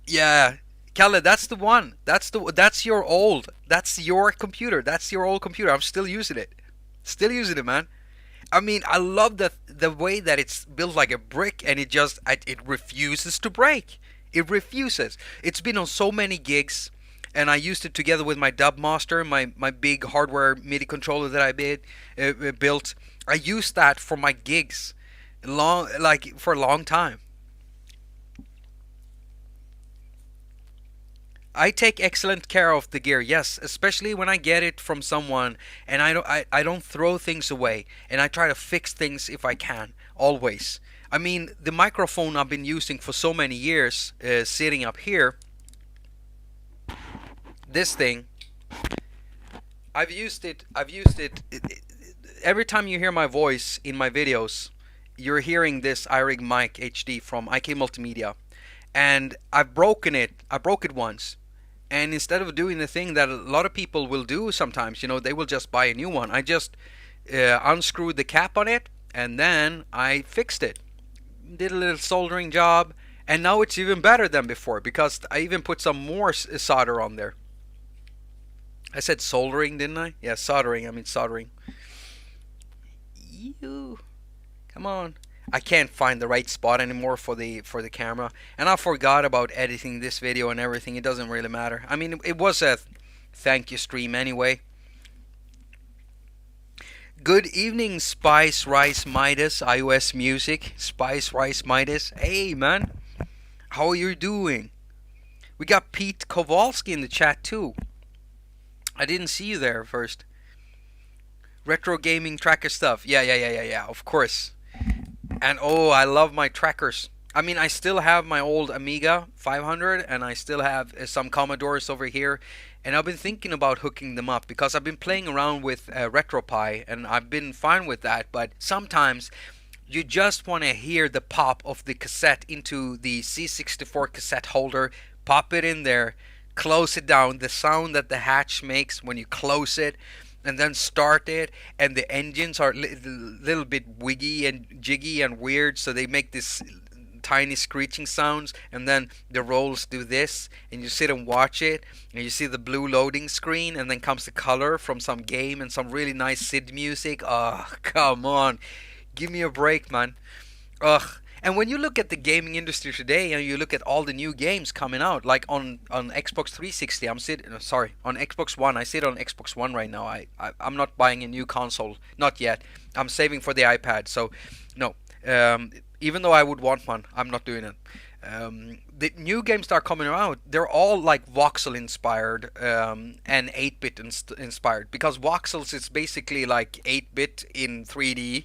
Speaker 1: Yeah, Kalle, that's the one. That's your old. That's your computer. That's your old computer. I'm still using it. Still using it, man. I mean, I love the way that it's built like a brick, and it refuses to break. It refuses. It's been on so many gigs, and I used it together with my Dub Master, my big hardware MIDI controller that built. I used that for my gigs, for a long time. I take excellent care of the gear, yes, especially when I get it from someone, and I don't throw things away, and I try to fix things if I can, always. I mean, the microphone I've been using for so many years, sitting up here, this thing, every time you hear my voice in my videos, you're hearing this iRig Mic HD from IK Multimedia, and I broke it once. And instead of doing the thing that a lot of people will do sometimes, they will just buy a new one. I just unscrewed the cap on it, and then I fixed it. Did a little soldering job, and now it's even better than before because I even put some more solder on there. I said soldering, didn't I? Yeah, soldering. I mean soldering. You, come on. I can't find the right spot anymore for the camera, and I forgot about editing this video and everything. It doesn't really matter. I mean, it was a thank you stream anyway. Good evening, Spice Rice Midas, iOS Music. Spice Rice Midas. Hey, man. How are you doing? We got Pete Kowalski in the chat, too. I didn't see you there first. Retro gaming tracker stuff. Yeah, of course. And oh, I love my trackers. I mean, I still have my old Amiga 500, and I still have some Commodores over here. And I've been thinking about hooking them up because I've been playing around with RetroPie, and I've been fine with that. But sometimes you just want to hear the pop of the cassette into the C64 cassette holder, pop it in there, close it down, the sound that the hatch makes when you close it, and then start it, and the engines are a little bit wiggy and jiggy and weird, so they make this tiny screeching sounds, and then the rolls do this, and you sit and watch it, and you see the blue loading screen, and then comes the color from some game and some really nice SID music. Oh, come on, give me a break, man. Ugh. And when you look at the gaming industry today, and you look at all the new games coming out, like on Xbox 360, on Xbox One. I sit on Xbox One right now. I'm not buying a new console, not yet. I'm saving for the iPad. So, no. Even though I would want one, I'm not doing it. The new games that are coming out, they're all like voxel inspired and 8-bit inspired, because voxels is basically like 8-bit in 3D,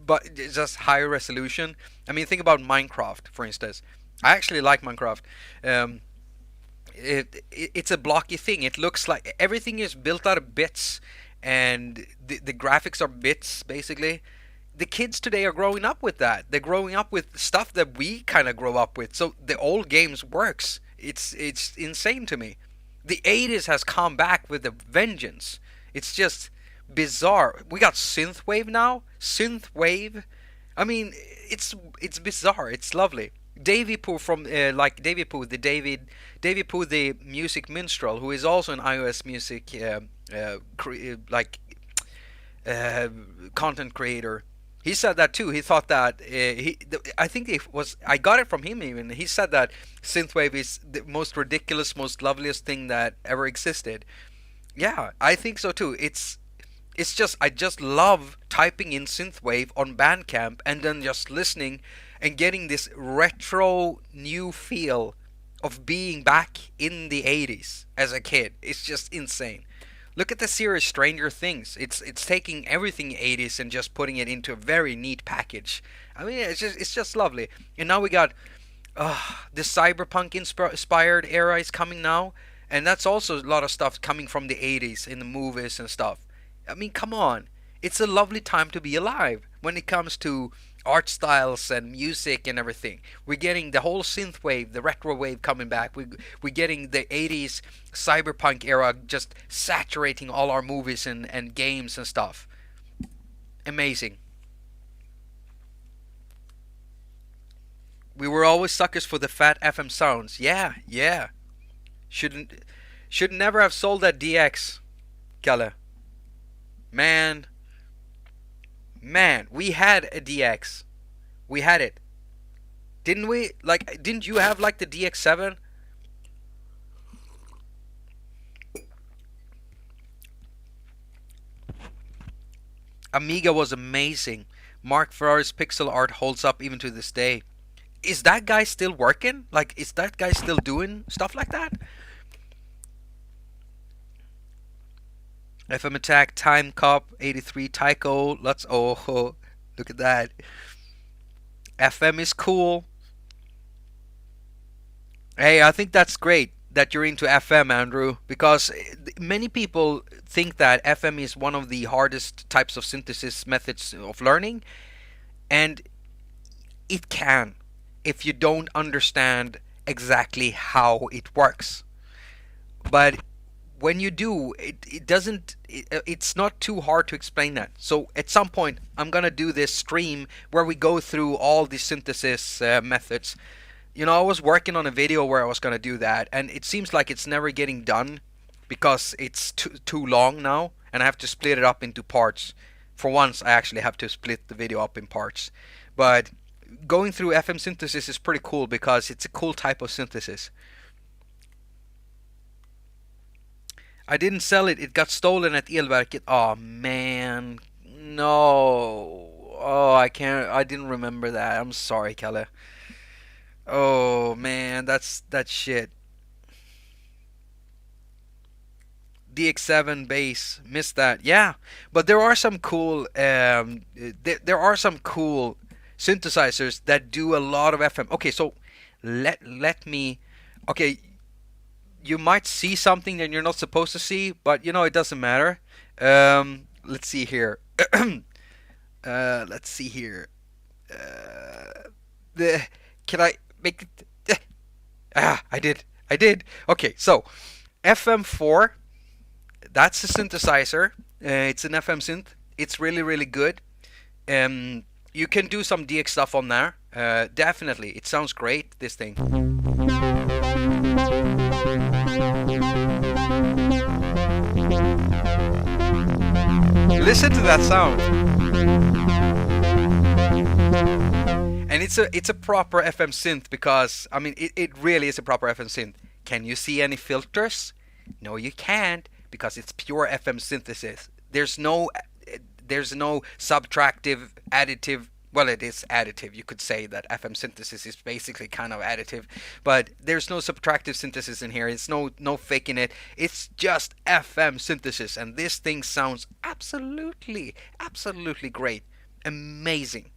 Speaker 1: but it's just higher resolution. I mean, think about Minecraft, for instance. I actually like Minecraft. It's a blocky thing. It looks like everything is built out of bits, and the graphics are bits, basically. The kids today are growing up with that. They're growing up with stuff that we kind of grow up with. So the old games works. It's insane to me. The 80s has come back with a vengeance. It's just bizarre. We got synthwave now. Synthwave. I mean, it's bizarre. It's lovely. Davy Pooh from Davy Pooh, Davy Pooh, the music minstrel, who is also an iOS music content creator. He said that too. He thought that I think I got it from him even. He said that synthwave is the most ridiculous, most loveliest thing that ever existed. Yeah, I think so too. I just love typing in synthwave on Bandcamp and then just listening and getting this retro new feel of being back in the 80s as a kid. It's just insane. Look at the series Stranger Things. It's taking everything 80s and just putting it into a very neat package. I mean, it's just lovely. And now we got the cyberpunk inspired era is coming now, and that's also a lot of stuff coming from the 80s in the movies and stuff. I mean, come on. It's a lovely time to be alive when it comes to art styles and music and everything. We're getting the whole synth wave, the retro wave coming back. We're getting the 80s cyberpunk era just saturating all our movies and games and stuff. Amazing. We were always suckers for the fat FM sounds. Yeah, yeah. Shouldn't should never have sold that DX, Kalle. Man, man, we had a DX. We had it. Didn't we? Like, didn't you have like the DX7? Amiga was amazing. Mark Ferrari's pixel art holds up even to this day. Is that guy still working? Like, is that guy still doing stuff like that? FM Attack, Time Cop, 83, Tycho. Let's. Oh, look at that. FM is cool. Hey, I think that's great that you're into FM, Andrew, because many people think that FM is one of the hardest types of synthesis methods of learning, and it can if you don't understand exactly how it works. But when you do, it's not too hard to explain that. So at some point, I'm gonna do this stream where we go through all the synthesis methods. You know, I was working on a video where I was gonna do that, and it seems like it's never getting done because it's too long now, and I have to split it up into parts. For once, I actually have to split the video up in parts. But going through FM synthesis is pretty cool because it's a cool type of synthesis. I didn't sell it. It got stolen at Elverket. Oh man, no. Oh, I can't. I didn't remember that. I'm sorry, Kalle. Oh man, that's shit. DX7 bass, missed that. Yeah, but there are some cool. There are some cool synthesizers that do a lot of FM. Okay, so let me. Okay, you might see something that you're not supposed to see, but you know it doesn't matter. Let's see here. Let's see here. The can I make it? I did. I did. Okay, so FM4. That's a synthesizer. It's an FM synth. It's really really good. You can do some DX stuff on there. Definitely, it sounds great. This thing. Listen to that sound. And it's a proper FM synth because I mean it really is a proper FM synth. Can you see any filters? No, you can't because it's pure FM synthesis. There's no subtractive, additive. Well, it is additive. You could say that FM synthesis is basically kind of additive, but there's no subtractive synthesis in here. It's no faking it. It's just FM synthesis, and this thing sounds absolutely great, amazing.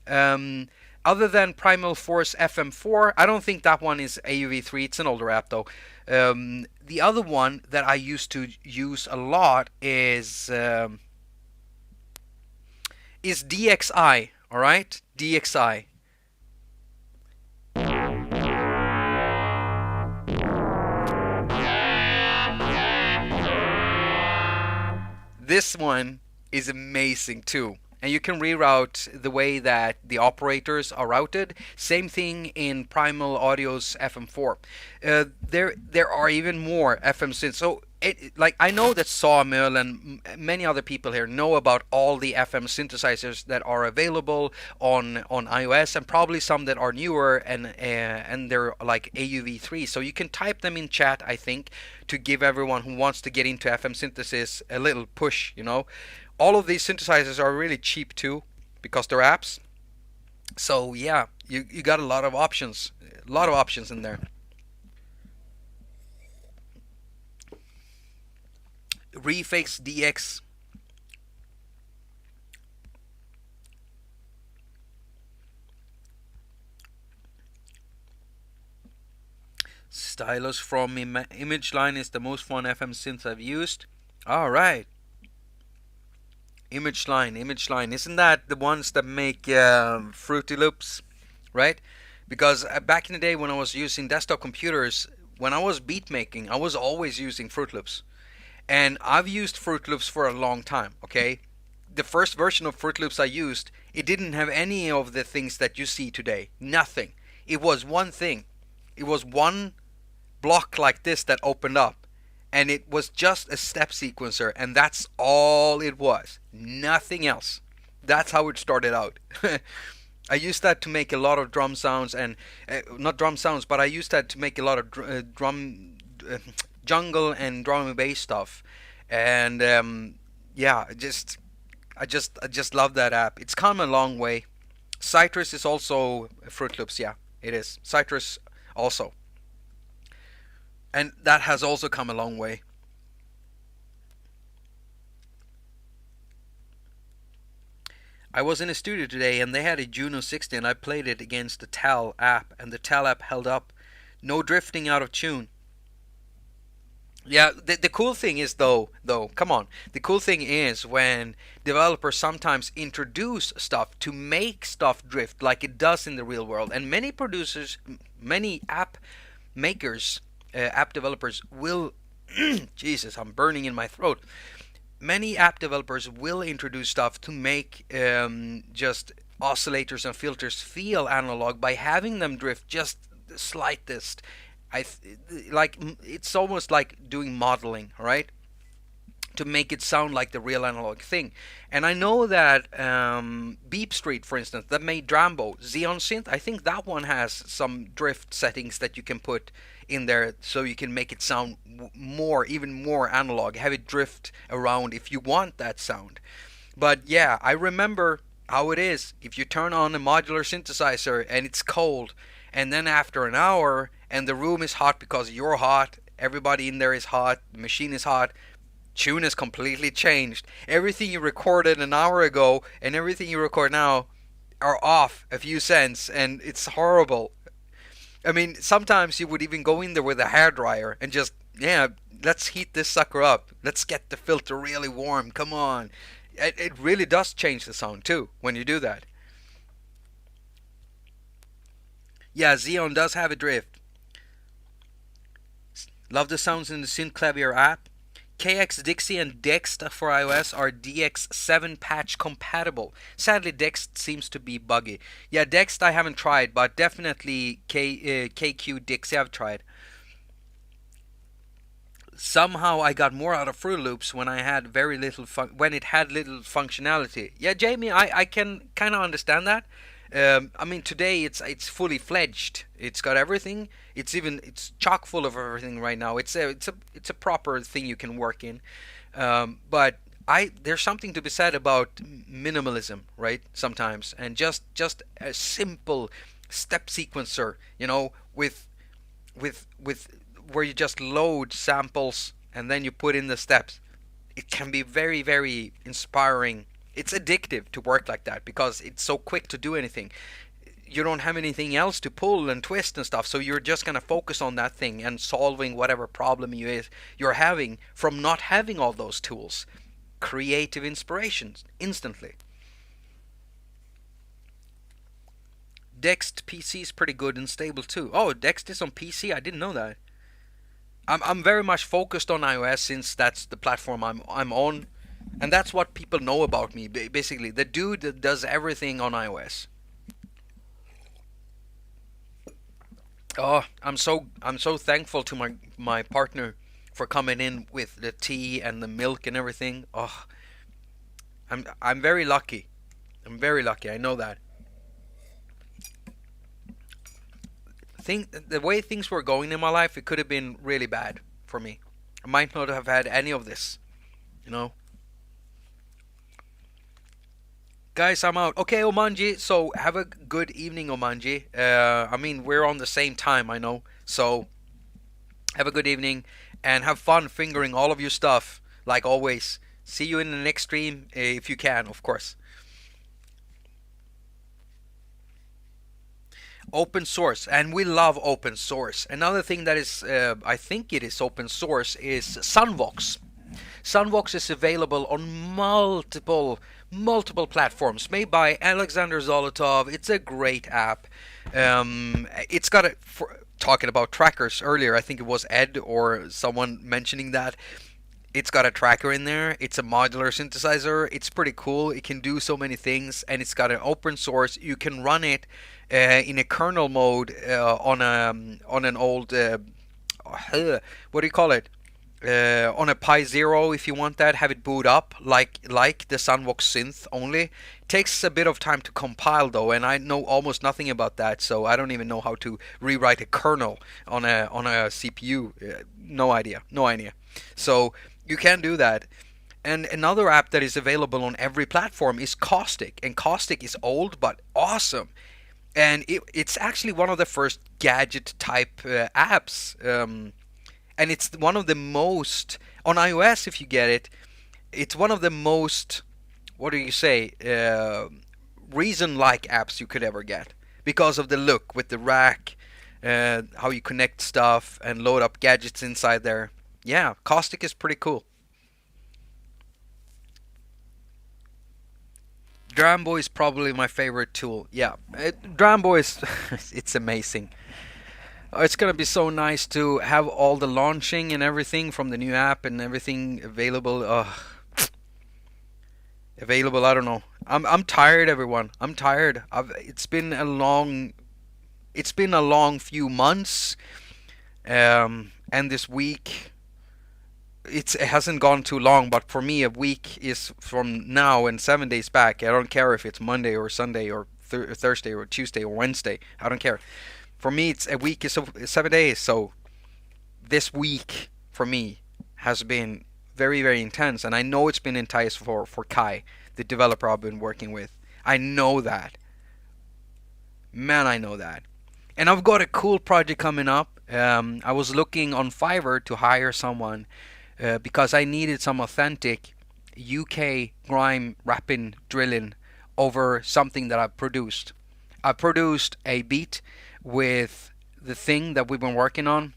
Speaker 1: Other than Primal Force FM4, I don't think that one is AUV3. It's an older app though. The other one that I used to use a lot is DXI. All right, DXI. This one is amazing too. And you can reroute the way that the operators are routed. Same thing in Primal Audio's FM4. There are even more FM synths. So like I know that Sawmill and many other people here know about all the FM synthesizers that are available on iOS, and probably some that are newer and they're like AUV3. So you can type them in chat, I think, to give everyone who wants to get into FM synthesis a little push, you know. All of these synthesizers are really cheap too because they're apps. So yeah, you got a lot of options in there. Refix DX. Stylus from Image Line is the most fun FM synth I've used. All right. Image Line, isn't that the ones that make Fruity Loops, right? Because back in the day when I was using desktop computers, when I was beat making, I was always using Fruit Loops. And I've used Fruit Loops for a long time, okay? The first version of Fruit Loops I used, it didn't have any of the things that you see today. Nothing. It was one thing. It was one block like this that opened up, and it was just a step sequencer, and that's all it was. Nothing else. That's how it started out. I used that to make a lot of drum sounds, and not drum sounds, but I used that to make a lot of uh, jungle and drum and bass stuff. And yeah, I just love that app. It's come a long way. Citrus is also Fruit Loops. Yeah, it is. Citrus also, and that has also come a long way. I was in a studio today and they had a Juno 60 and I played it against the Tal app and the Tal app held up. No drifting out of tune. Yeah, the cool thing is though, come on. The cool thing is when developers sometimes introduce stuff to make stuff drift like it does in the real world. And many producers, many app makers, app developers will Jesus, I'm burning in my throat. Many app developers will introduce stuff to make just oscillators and filters feel analog by having them drift just the slightest. Like it's almost like doing modeling, right? To make it sound like the real analog thing. And I know that Beep Street, for instance, that made Drambo, Xeon Synth, I think that one has some drift settings that you can put in there so you can make it sound more, even more analog, have it drift around if you want that sound. But yeah, I remember how it is if you turn on a modular synthesizer and it's cold, and then after an hour and the room is hot because you're hot, everybody in there is hot, the machine is hot, tune is completely changed. Everything you recorded an hour ago and everything you record now are off a few cents, and it's horrible. I mean, sometimes you would even go in there with a hairdryer and just, yeah, let's heat this sucker up. Let's get the filter really warm. Come on. It really does change the sound too when you do that. Yeah, Xeon does have a drift. Love the sounds in the Synclavier app. KX Dixie and Dext for iOS are DX7 patch compatible. Sadly, Dext seems to be buggy. Yeah, Dext I haven't tried, but definitely KQ Dixie I've tried. Somehow I got more out of Fruit Loops when I had very little when it had little functionality. Yeah, Jamie, I can kind of understand that. I mean, today it's fully fledged. It's got everything. It's chock full of everything right now. It's a proper thing you can work in. But there's something to be said about minimalism, right? Sometimes, and just a simple step sequencer, with where you just load samples and then you put in the steps. It can be very, very inspiring. It's addictive to work like that because it's so quick to do anything. You don't have anything else to pull and twist and stuff, so you're just gonna focus on that thing and solving whatever problem you're having from not having all those tools. Creative inspirations instantly. Dext PC is pretty good and stable too. Oh, Dext is on PC. I didn't know that. I'm very much focused on iOS since that's the platform I'm on, and that's what people know about me. Basically, the dude that does everything on iOS. Oh, I'm so thankful to my partner for coming in with the tea and the milk and everything. Oh, I'm very lucky. I'm very lucky. I know that. The way things were going in my life, it could have been really bad for me. I might not have had any of this, you know. Guys, I'm out. Okay, Omanji. So have a good evening, Omanji. I mean, we're on the same time, I know. So have a good evening and have fun fingering all of your stuff, like always. See you in the next stream, if you can, of course. Open source, and we love open source. Another thing that is, I think it is open source, is Sunvox. Sunvox is available on multiple platforms, made by Alexander Zolotov. It's a great app. It's got talking about trackers earlier. I think it was Ed or someone mentioning that. It's got a tracker in there. It's a modular synthesizer. It's pretty cool. It can do so many things, and it's got an open source. You can run it in a kernel mode on an old what do you call it? On a Pi Zero if you want that. Have it boot up like the Sunvox synth only. It takes a bit of time to compile though, and I know almost nothing about that, so I don't even know how to rewrite a kernel on a CPU. No idea, no idea. So you can do that. And another app that is available on every platform is Caustic, and Caustic is old but awesome. And it's actually one of the first gadget type apps. And it's one of the most on iOS if you get it. It's one of the most, what do you say, reason-like apps you could ever get because of the look with the rack, how you connect stuff and load up gadgets inside there. Yeah, Caustic is pretty cool. Drambo is probably my favorite tool. Yeah, Drambo is it's amazing. It's gonna be so nice to have all the launching and everything from the new app and everything available. Available. I don't know. I'm tired, everyone. I'm tired. It's been a long few months. And this week it hasn't gone too long, but for me a week is from now and 7 days back. I don't care if it's Monday or Sunday or Thursday or Tuesday or Wednesday. I don't care. For me, it's a week is 7 days. So this week for me has been very very intense, and I know it's been intense for Kai, the developer I've been working with. I know that, man. I know that, and I've got a cool project coming up. I was looking on Fiverr to hire someone because I needed some authentic UK grime rapping drilling over something that I've produced. I produced a beat with the thing that we've been working on,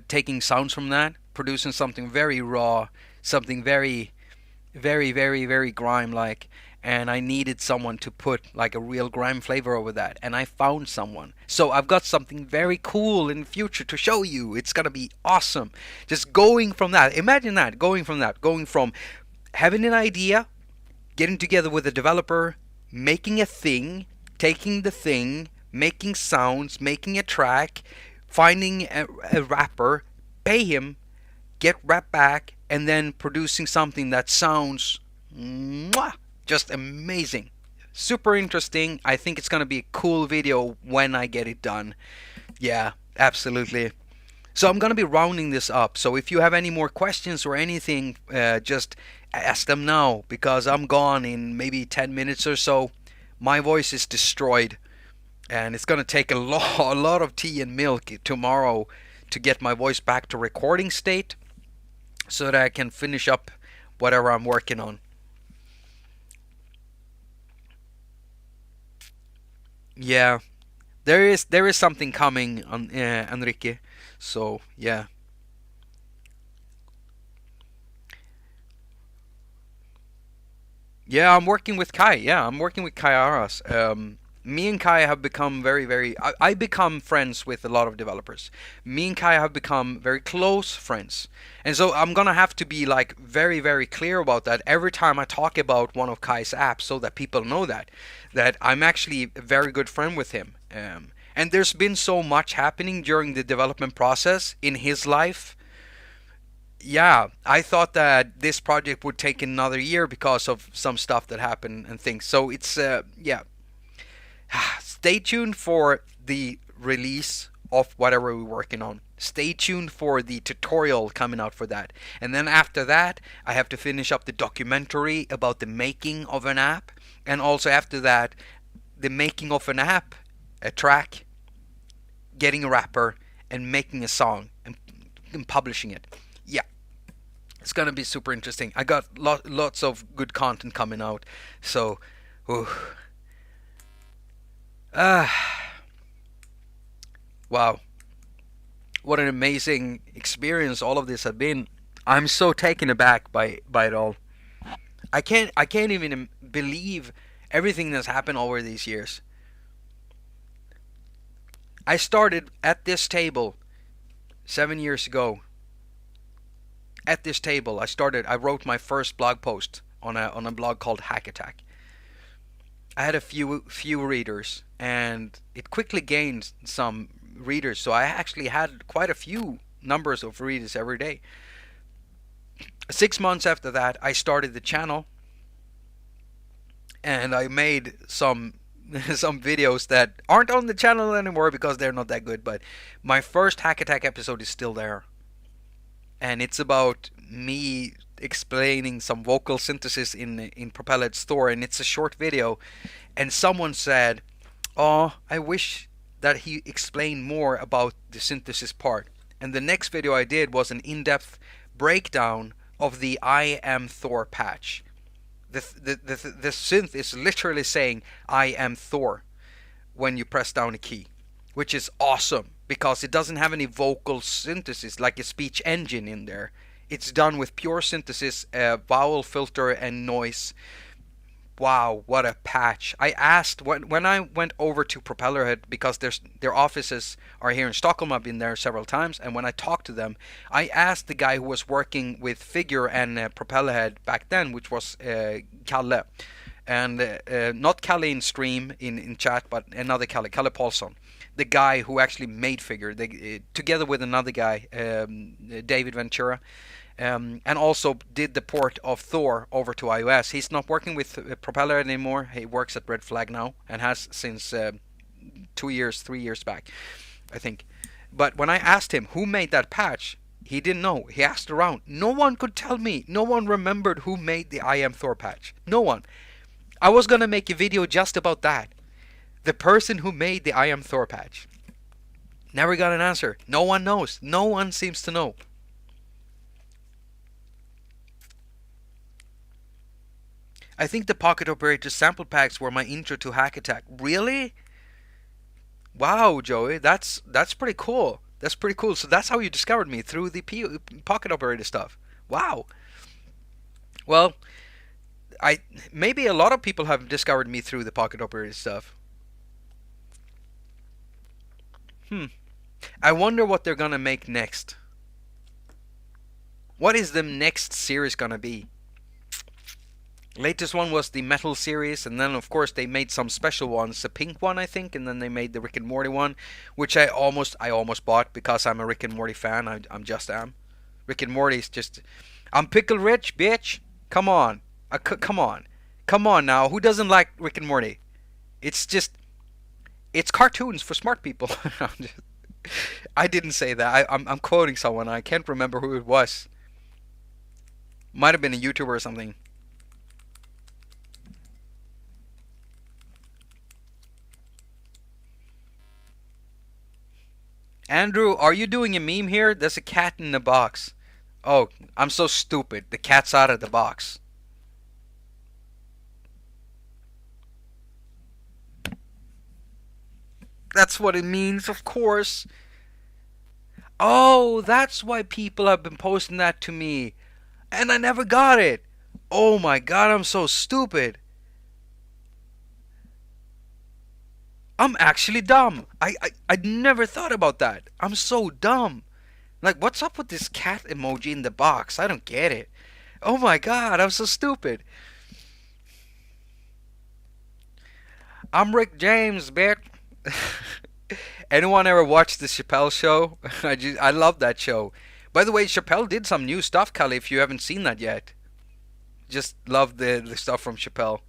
Speaker 1: taking sounds from that, producing something very raw, something very, very, very, very grime like. And I needed someone to put like a real grime flavor over that, and I found someone. So I've got something very cool in the future to show you. It's gonna be awesome. Just going from that, imagine that, going from having an idea, getting together with a developer, making a thing, taking the thing, making sounds, making a track, finding a rapper, pay him, get rap back, and then producing something that sounds mwah, just amazing. Super interesting. I think it's gonna be a cool video when I get it done. Yeah, absolutely. So I'm gonna be rounding this up. So if you have any more questions or anything, just ask them now because I'm gone in maybe 10 minutes or so. My voice is destroyed, and it's gonna take a lot of tea and milk tomorrow to get my voice back to recording state, so that I can finish up whatever I'm working on. Yeah, there is something coming on Enrique. So yeah. Yeah, I'm working with Kai. Yeah, I'm working with Kai Aras. Me and Kai have become very, very. I become friends with a lot of developers. Me and Kai have become very close friends, and so I'm gonna have to be like very, very clear about that every time I talk about one of Kai's apps, so that people know that I'm actually a very good friend with him. And there's been so much happening during the development process in his life. Yeah, I thought that this project would take another year because of some stuff that happened and things. So it's yeah, stay tuned for the release of whatever we're working on. Stay tuned for the tutorial coming out for that. And then after that, I have to finish up the documentary about the making of an app. And also after that, the making of an app, a track, getting a rapper, and making a song and publishing it. Yeah, it's gonna be super interesting. I got lots of good content coming out. So, ooh, ah, wow, what an amazing experience all of this has been. I'm so taken aback by it all. I can't even believe everything that's happened over these years. I started at this table 7 years ago, at this table, I wrote my first blog post on a blog called haQ. I had a few readers, and it quickly gained some readers. So I actually had quite a few numbers of readers every day. 6 months after that, I started the channel, and I made some some videos that aren't on the channel anymore because they're not that good. But my first haQ episode is still there, and it's about me explaining some vocal synthesis in Propelled's Thor, and it's a short video. And someone said, "Oh, I wish that he explained more about the synthesis part." And the next video I did was an in-depth breakdown of the Am Thor patch. The synth is literally saying "I am Thor" when you press down a key, which is awesome because it doesn't have any vocal synthesis like a speech engine in there. It's done with pure synthesis, vowel filter, and noise. Wow, what a patch. I asked when I went over to Propellerhead, because their offices are here in Stockholm. I've been there several times, and when I talked to them, I asked the guy who was working with Figure and Propellerhead back then, which was Kalle. And not Kalle in stream in chat, but another Kalle Paulson. The guy who actually made Figure, together with another guy, David Ventura. And also did the port of Thor over to iOS. He's not working with Propeller anymore. He works at Red Flag now, and has since 3 years back, I think. But when I asked him who made that patch, he didn't know. He asked around. No one could tell me. No one remembered who made the I Am Thor patch. No one. I was gonna make a video just about that. The person who made the I Am Thor patch. Never got an answer. No one knows. No one seems to know. I think the Pocket Operator sample packs were my intro to haQ. Really? Wow, Joey, that's pretty cool. That's pretty cool. So that's how you discovered me, through the Pocket Operator stuff. Wow. Well, maybe a lot of people have discovered me through the Pocket Operator stuff. I wonder what they're gonna make next. What is the next series gonna be? Latest one was the Metal series, and then of course they made some special ones, the pink one I think, and then they made the Rick and Morty one, which I almost bought because I'm a Rick and Morty fan. I'm just am. Rick and Morty is just, I'm pickle rich, bitch. Come on, come on now. Who doesn't like Rick and Morty? It's cartoons for smart people. I didn't say that. I'm quoting someone. I can't remember who it was. Might have been a YouTuber or something. Andrew, are you doing a meme here? There's a cat in the box. Oh, I'm so stupid. The cat's out of the box. That's what it means, of course. Oh, that's why people have been posting that to me. And I never got it. Oh my god, I'm so stupid. I'm actually dumb. I never thought about that. I'm so dumb. Like, what's up with this cat emoji in the box? I don't get it. Oh my god, I'm so stupid. I'm Rick James, bitch. Anyone ever watched the Chappelle show? I love that show. By the way, Chappelle did some new stuff, Kali, if you haven't seen that yet. Just love the stuff from Chappelle.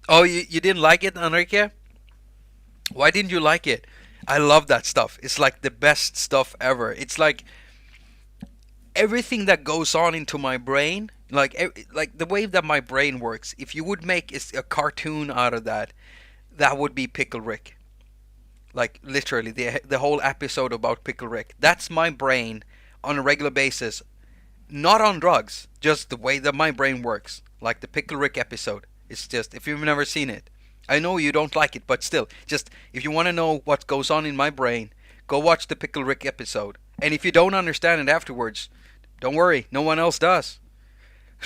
Speaker 1: Oh, you didn't like it, Enrique? Why didn't you like it? I love that stuff. It's like the best stuff ever. It's like everything that goes on into my brain, like the way that my brain works. If you would make a cartoon out of that, that would be Pickle Rick. Like literally the whole episode about Pickle Rick. That's my brain on a regular basis. Not on drugs, just the way that my brain works. Like the Pickle Rick episode. It's just, if you've never seen it, I know you don't like it, but still, just if you want to know what goes on in my brain, go watch the Pickle Rick episode. And if you don't understand it afterwards, don't worry, no one else does.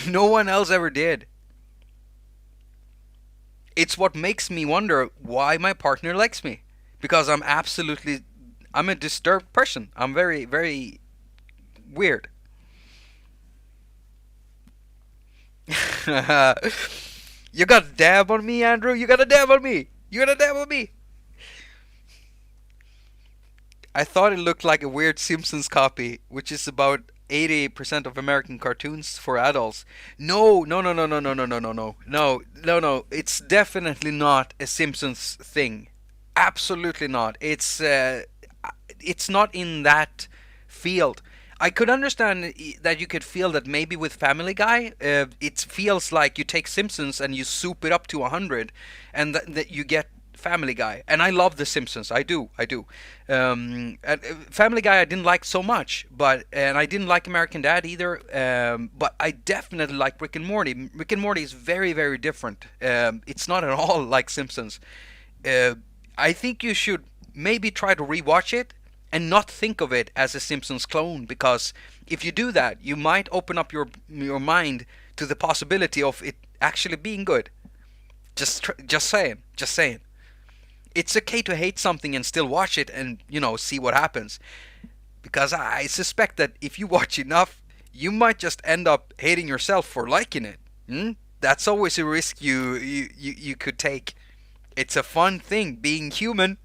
Speaker 1: No one else ever did. It's what makes me wonder why my partner likes me. Because I'm a disturbed person. I'm very, very weird. You got a dab on me, Andrew? You got a dab on me? You got a dab on me? I thought it looked like a weird Simpsons copy, which is about 80% of American cartoons for adults. No, no, no, no, no, no, no, no, no, no, no, no, no. It's definitely not a Simpsons thing. Absolutely not. It's not in that field. I could understand that you could feel that maybe with Family Guy, it feels like you take Simpsons and you soup it up to 100, and that you get Family Guy. And I love The Simpsons. I do. And Family Guy I didn't like so much, and I didn't like American Dad either. But I definitely like Rick and Morty. Rick and Morty is very, very different. It's not at all like Simpsons. Uh, I think you should maybe try to rewatch it and not think of it as a Simpsons clone, because if you do that, you might open up your mind to the possibility of it actually being good. Just saying, just saying. It's okay to hate something and still watch it and see what happens, because I suspect that if you watch enough, you might just end up hating yourself for liking it. Hmm? That's always a risk you could take. It's a fun thing being human.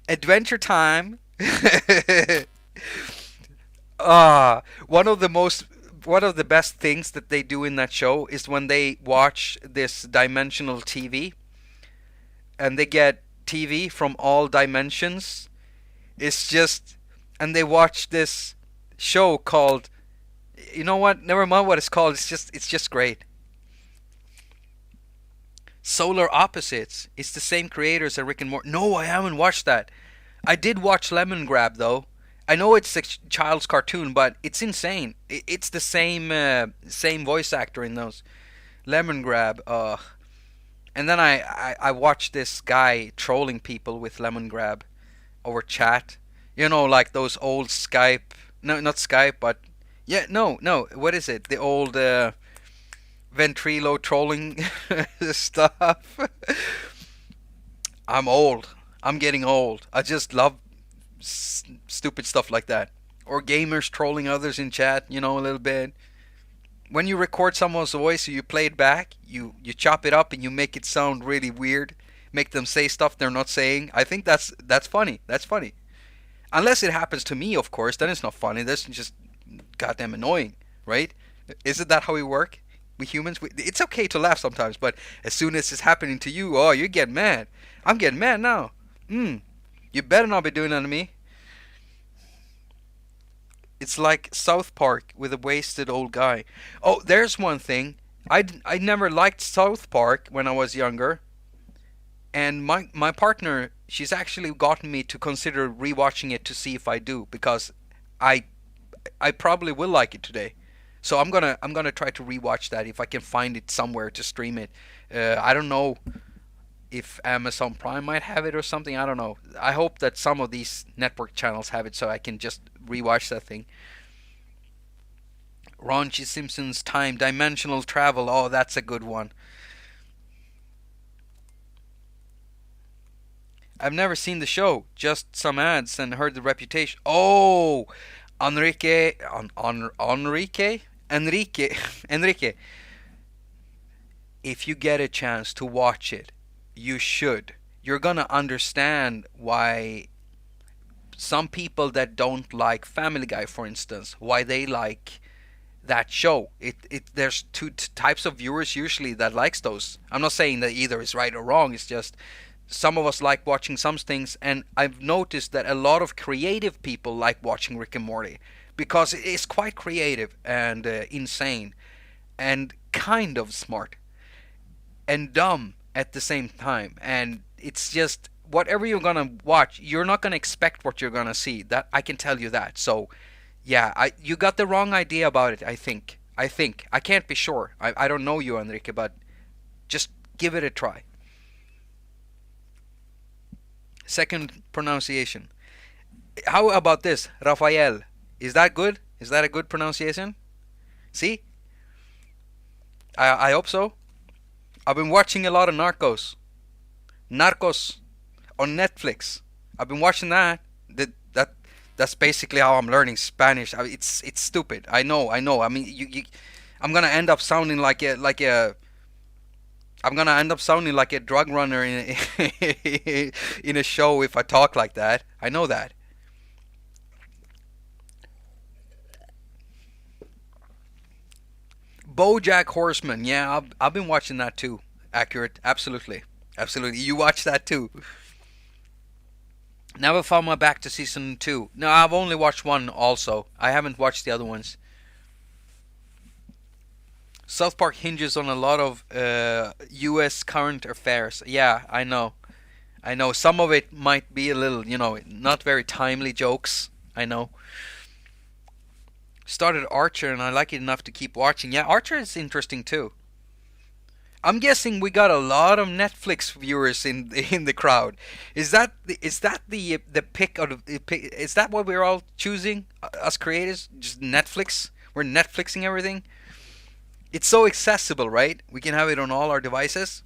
Speaker 1: Adventure Time. One of the best things that they do in that show is when they watch this dimensional TV, and they get TV from all dimensions. It's just, and they watch this show called, you know what? Never mind what it's called. It's just great. Solar Opposites. It's the same creators as Rick and Morty. No, I haven't watched that. I did watch Lemon Grab though. I know it's a child's cartoon, but it's insane. It's the same voice actor in those. Lemon Grab. And then I watched this guy trolling people with Lemon Grab over chat. Like those old Skype. No, not Skype, but yeah, no, no. What is it? The old Ventrilo trolling stuff. I'm old. I'm getting old. I just love stupid stuff like that. Or gamers trolling others in chat, a little bit. When you record someone's voice, you play it back, you chop it up and you make it sound really weird. Make them say stuff they're not saying. I think that's funny. That's funny. Unless it happens to me, of course, then it's not funny. That's just goddamn annoying, right? Isn't that how we work? We humans, it's okay to laugh sometimes, but as soon as it's happening to you, oh, you get mad. I'm getting mad now. You better not be doing that to me. It's like South Park with a wasted old guy. Oh, there's one thing. I never liked South Park when I was younger. And my partner, she's actually gotten me to consider rewatching it to see if I do, because I I probably will like it today. So I'm gonna try to rewatch that if I can find it somewhere to stream it. I don't know if Amazon Prime might have it or something. I don't know. I hope that some of these network channels have it so I can just rewatch that thing. Raunchy Simpsons Time Dimensional Travel. Oh, that's a good one. I've never seen the show, just some ads and heard the reputation. Oh, Enrique, Enrique. If you get a chance to watch it, you should. You're gonna understand why some people that don't like Family Guy, for instance, why they like that show. There's two types of viewers usually that likes those. I'm not saying that either is right or wrong. It's just some of us like watching some things, and I've noticed that a lot of creative people like watching Rick and Morty because it is quite creative and insane and kind of smart and dumb at the same time. And it's just whatever you're gonna watch, you're not gonna expect what you're gonna see. That I can tell you that. So yeah, you got the wrong idea about it. I can't be sure. I don't know you, Enrique, but just give it a try. Second pronunciation. How about this, Rafael? Is that good? Is that a good pronunciation? See, I hope so. I've been watching a lot of Narcos on Netflix. I've been watching that. That's basically how I'm learning Spanish. It's stupid. I know. I mean, I'm gonna end up sounding I'm gonna end up sounding like a drug runner in a show if I talk like that. I know that. BoJack Horseman. Yeah, I've been watching that too. Accurate. Absolutely. Absolutely. You watch that too. Never found my back to season two. No, I've only watched one also. I haven't watched the other ones. South Park hinges on a lot of U.S. current affairs. Yeah, I know. I know. Some of it might be a little, not very timely jokes. I know. Started Archer and I like it enough to keep watching. Yeah, Archer is interesting too. I'm guessing we got a lot of Netflix viewers in the crowd. Is that the pick of the pick? Is that what we're all choosing? Us creators, just Netflix. We're Netflixing everything. It's so accessible, right? We can have it on all our devices.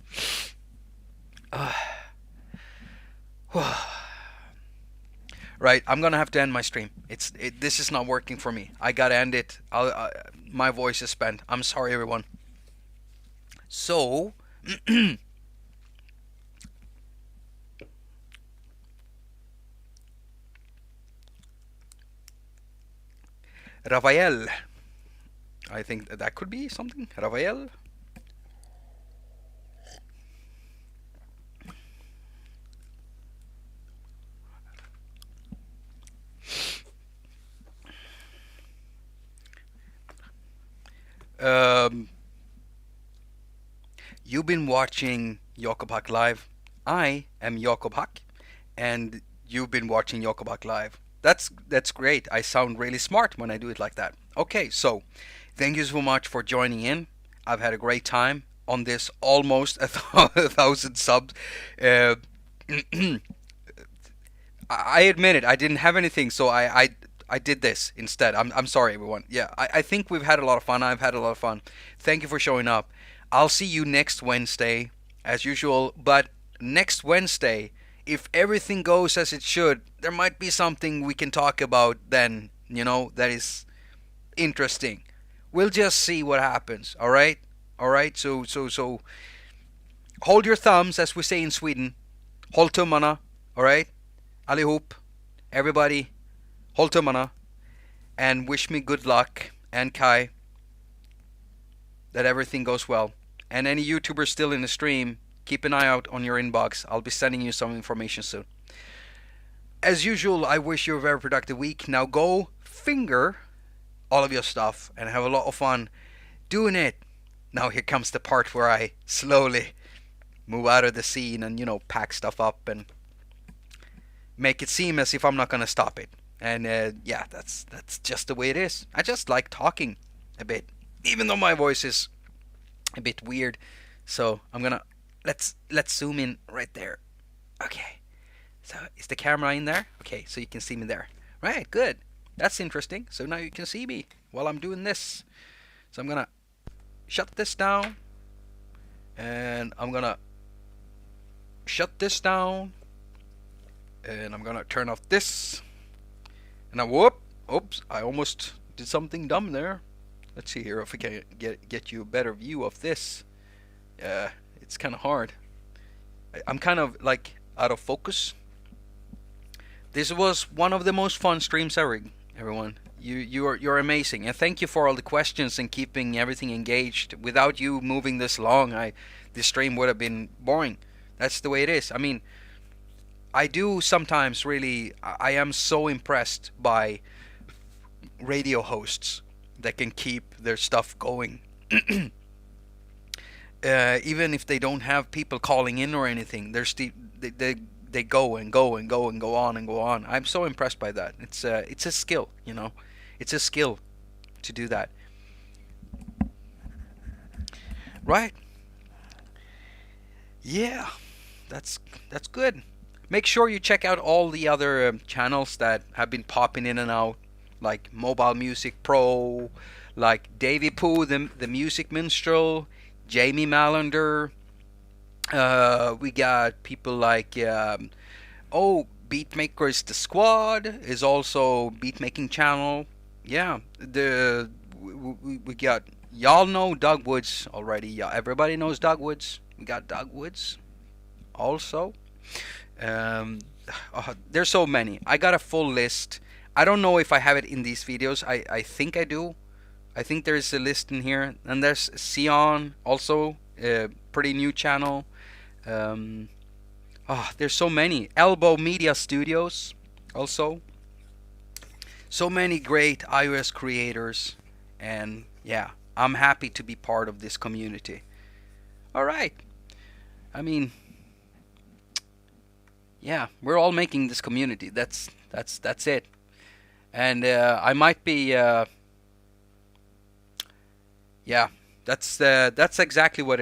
Speaker 1: Right, I'm gonna have to end my stream. This is not working for me. I gotta end it. My voice is spent. I'm sorry, everyone. So, Rafael. I think that could be something. Rafael. Um, you've been watching Jakob haQ Live. I am Jakob haQ, and you've been watching Jakob haQ Live. That's great. I sound really smart when I do it like that. Okay, so thank you so much for joining in. I've had a great time on this almost a thousand subs. Uh, I admit it. I didn't have anything, so I did this instead. I'm sorry, everyone. Yeah, I think we've had a lot of fun. I've had a lot of fun. Thank you for showing up. I'll see you next Wednesday, as usual. But next Wednesday, if everything goes as it should, there might be something we can talk about then, that is interesting. We'll just see what happens, all right? All right? So hold your thumbs, as we say in Sweden. Håll tummarna, all right? Allihop, everybody, håll tummarna, and wish me good luck, and Kai, that everything goes well. And any YouTubers still in the stream, keep an eye out on your inbox. I'll be sending you some information soon. As usual, I wish you a very productive week. Now go finger all of your stuff and have a lot of fun doing it. Now here comes the part where I slowly move out of the scene and, pack stuff up and make it seem as if I'm not gonna stop it. And yeah, that's just the way it is. I just like talking a bit, even though my voice is a bit weird. So I'm gonna let's zoom in right there. Okay. So is the camera in there? Okay, so you can see me there. Right, good. That's interesting. So now you can see me while I'm doing this. So I'm gonna shut this down, and I'm gonna shut this down, and I'm gonna turn off this. And oops, I almost did something dumb there. Let's see here if we can get you a better view of this. It's kind of hard. I'm kind of like out of focus. This was one of the most fun streams ever, everyone. You're amazing, and thank you for all the questions and keeping everything engaged. Without you moving this long, this stream would have been boring. That's the way it is. I mean, I do sometimes really. I am so impressed by radio hosts that can keep their stuff going. Even if they don't have people calling in or anything, they go and go and go and go on and go on. I'm so impressed by that. It's a skill, It's a skill to do that. Right? Yeah, that's good. Make sure you check out all the other channels that have been popping in and out, like Mobile Music Pro, like Davy Pooh, the Music Minstrel, Jamie Malander, We got people like Beatmakers the Squad is also beat making channel. Yeah, we got, y'all know Doug Woods already. Yeah, everybody knows Doug Woods. We got Doug Woods also. Um, there's so many. I got a full list. I don't know if I have it in these videos. I think I do. I think there's a list in here. And there's Sion also, pretty new channel. Um, there's so many. Elbow Media Studios also. So many great iOS creators. And yeah, I'm happy to be part of this community. All right. I mean, yeah, we're all making this community. That's it. And I might be yeah, that's exactly what it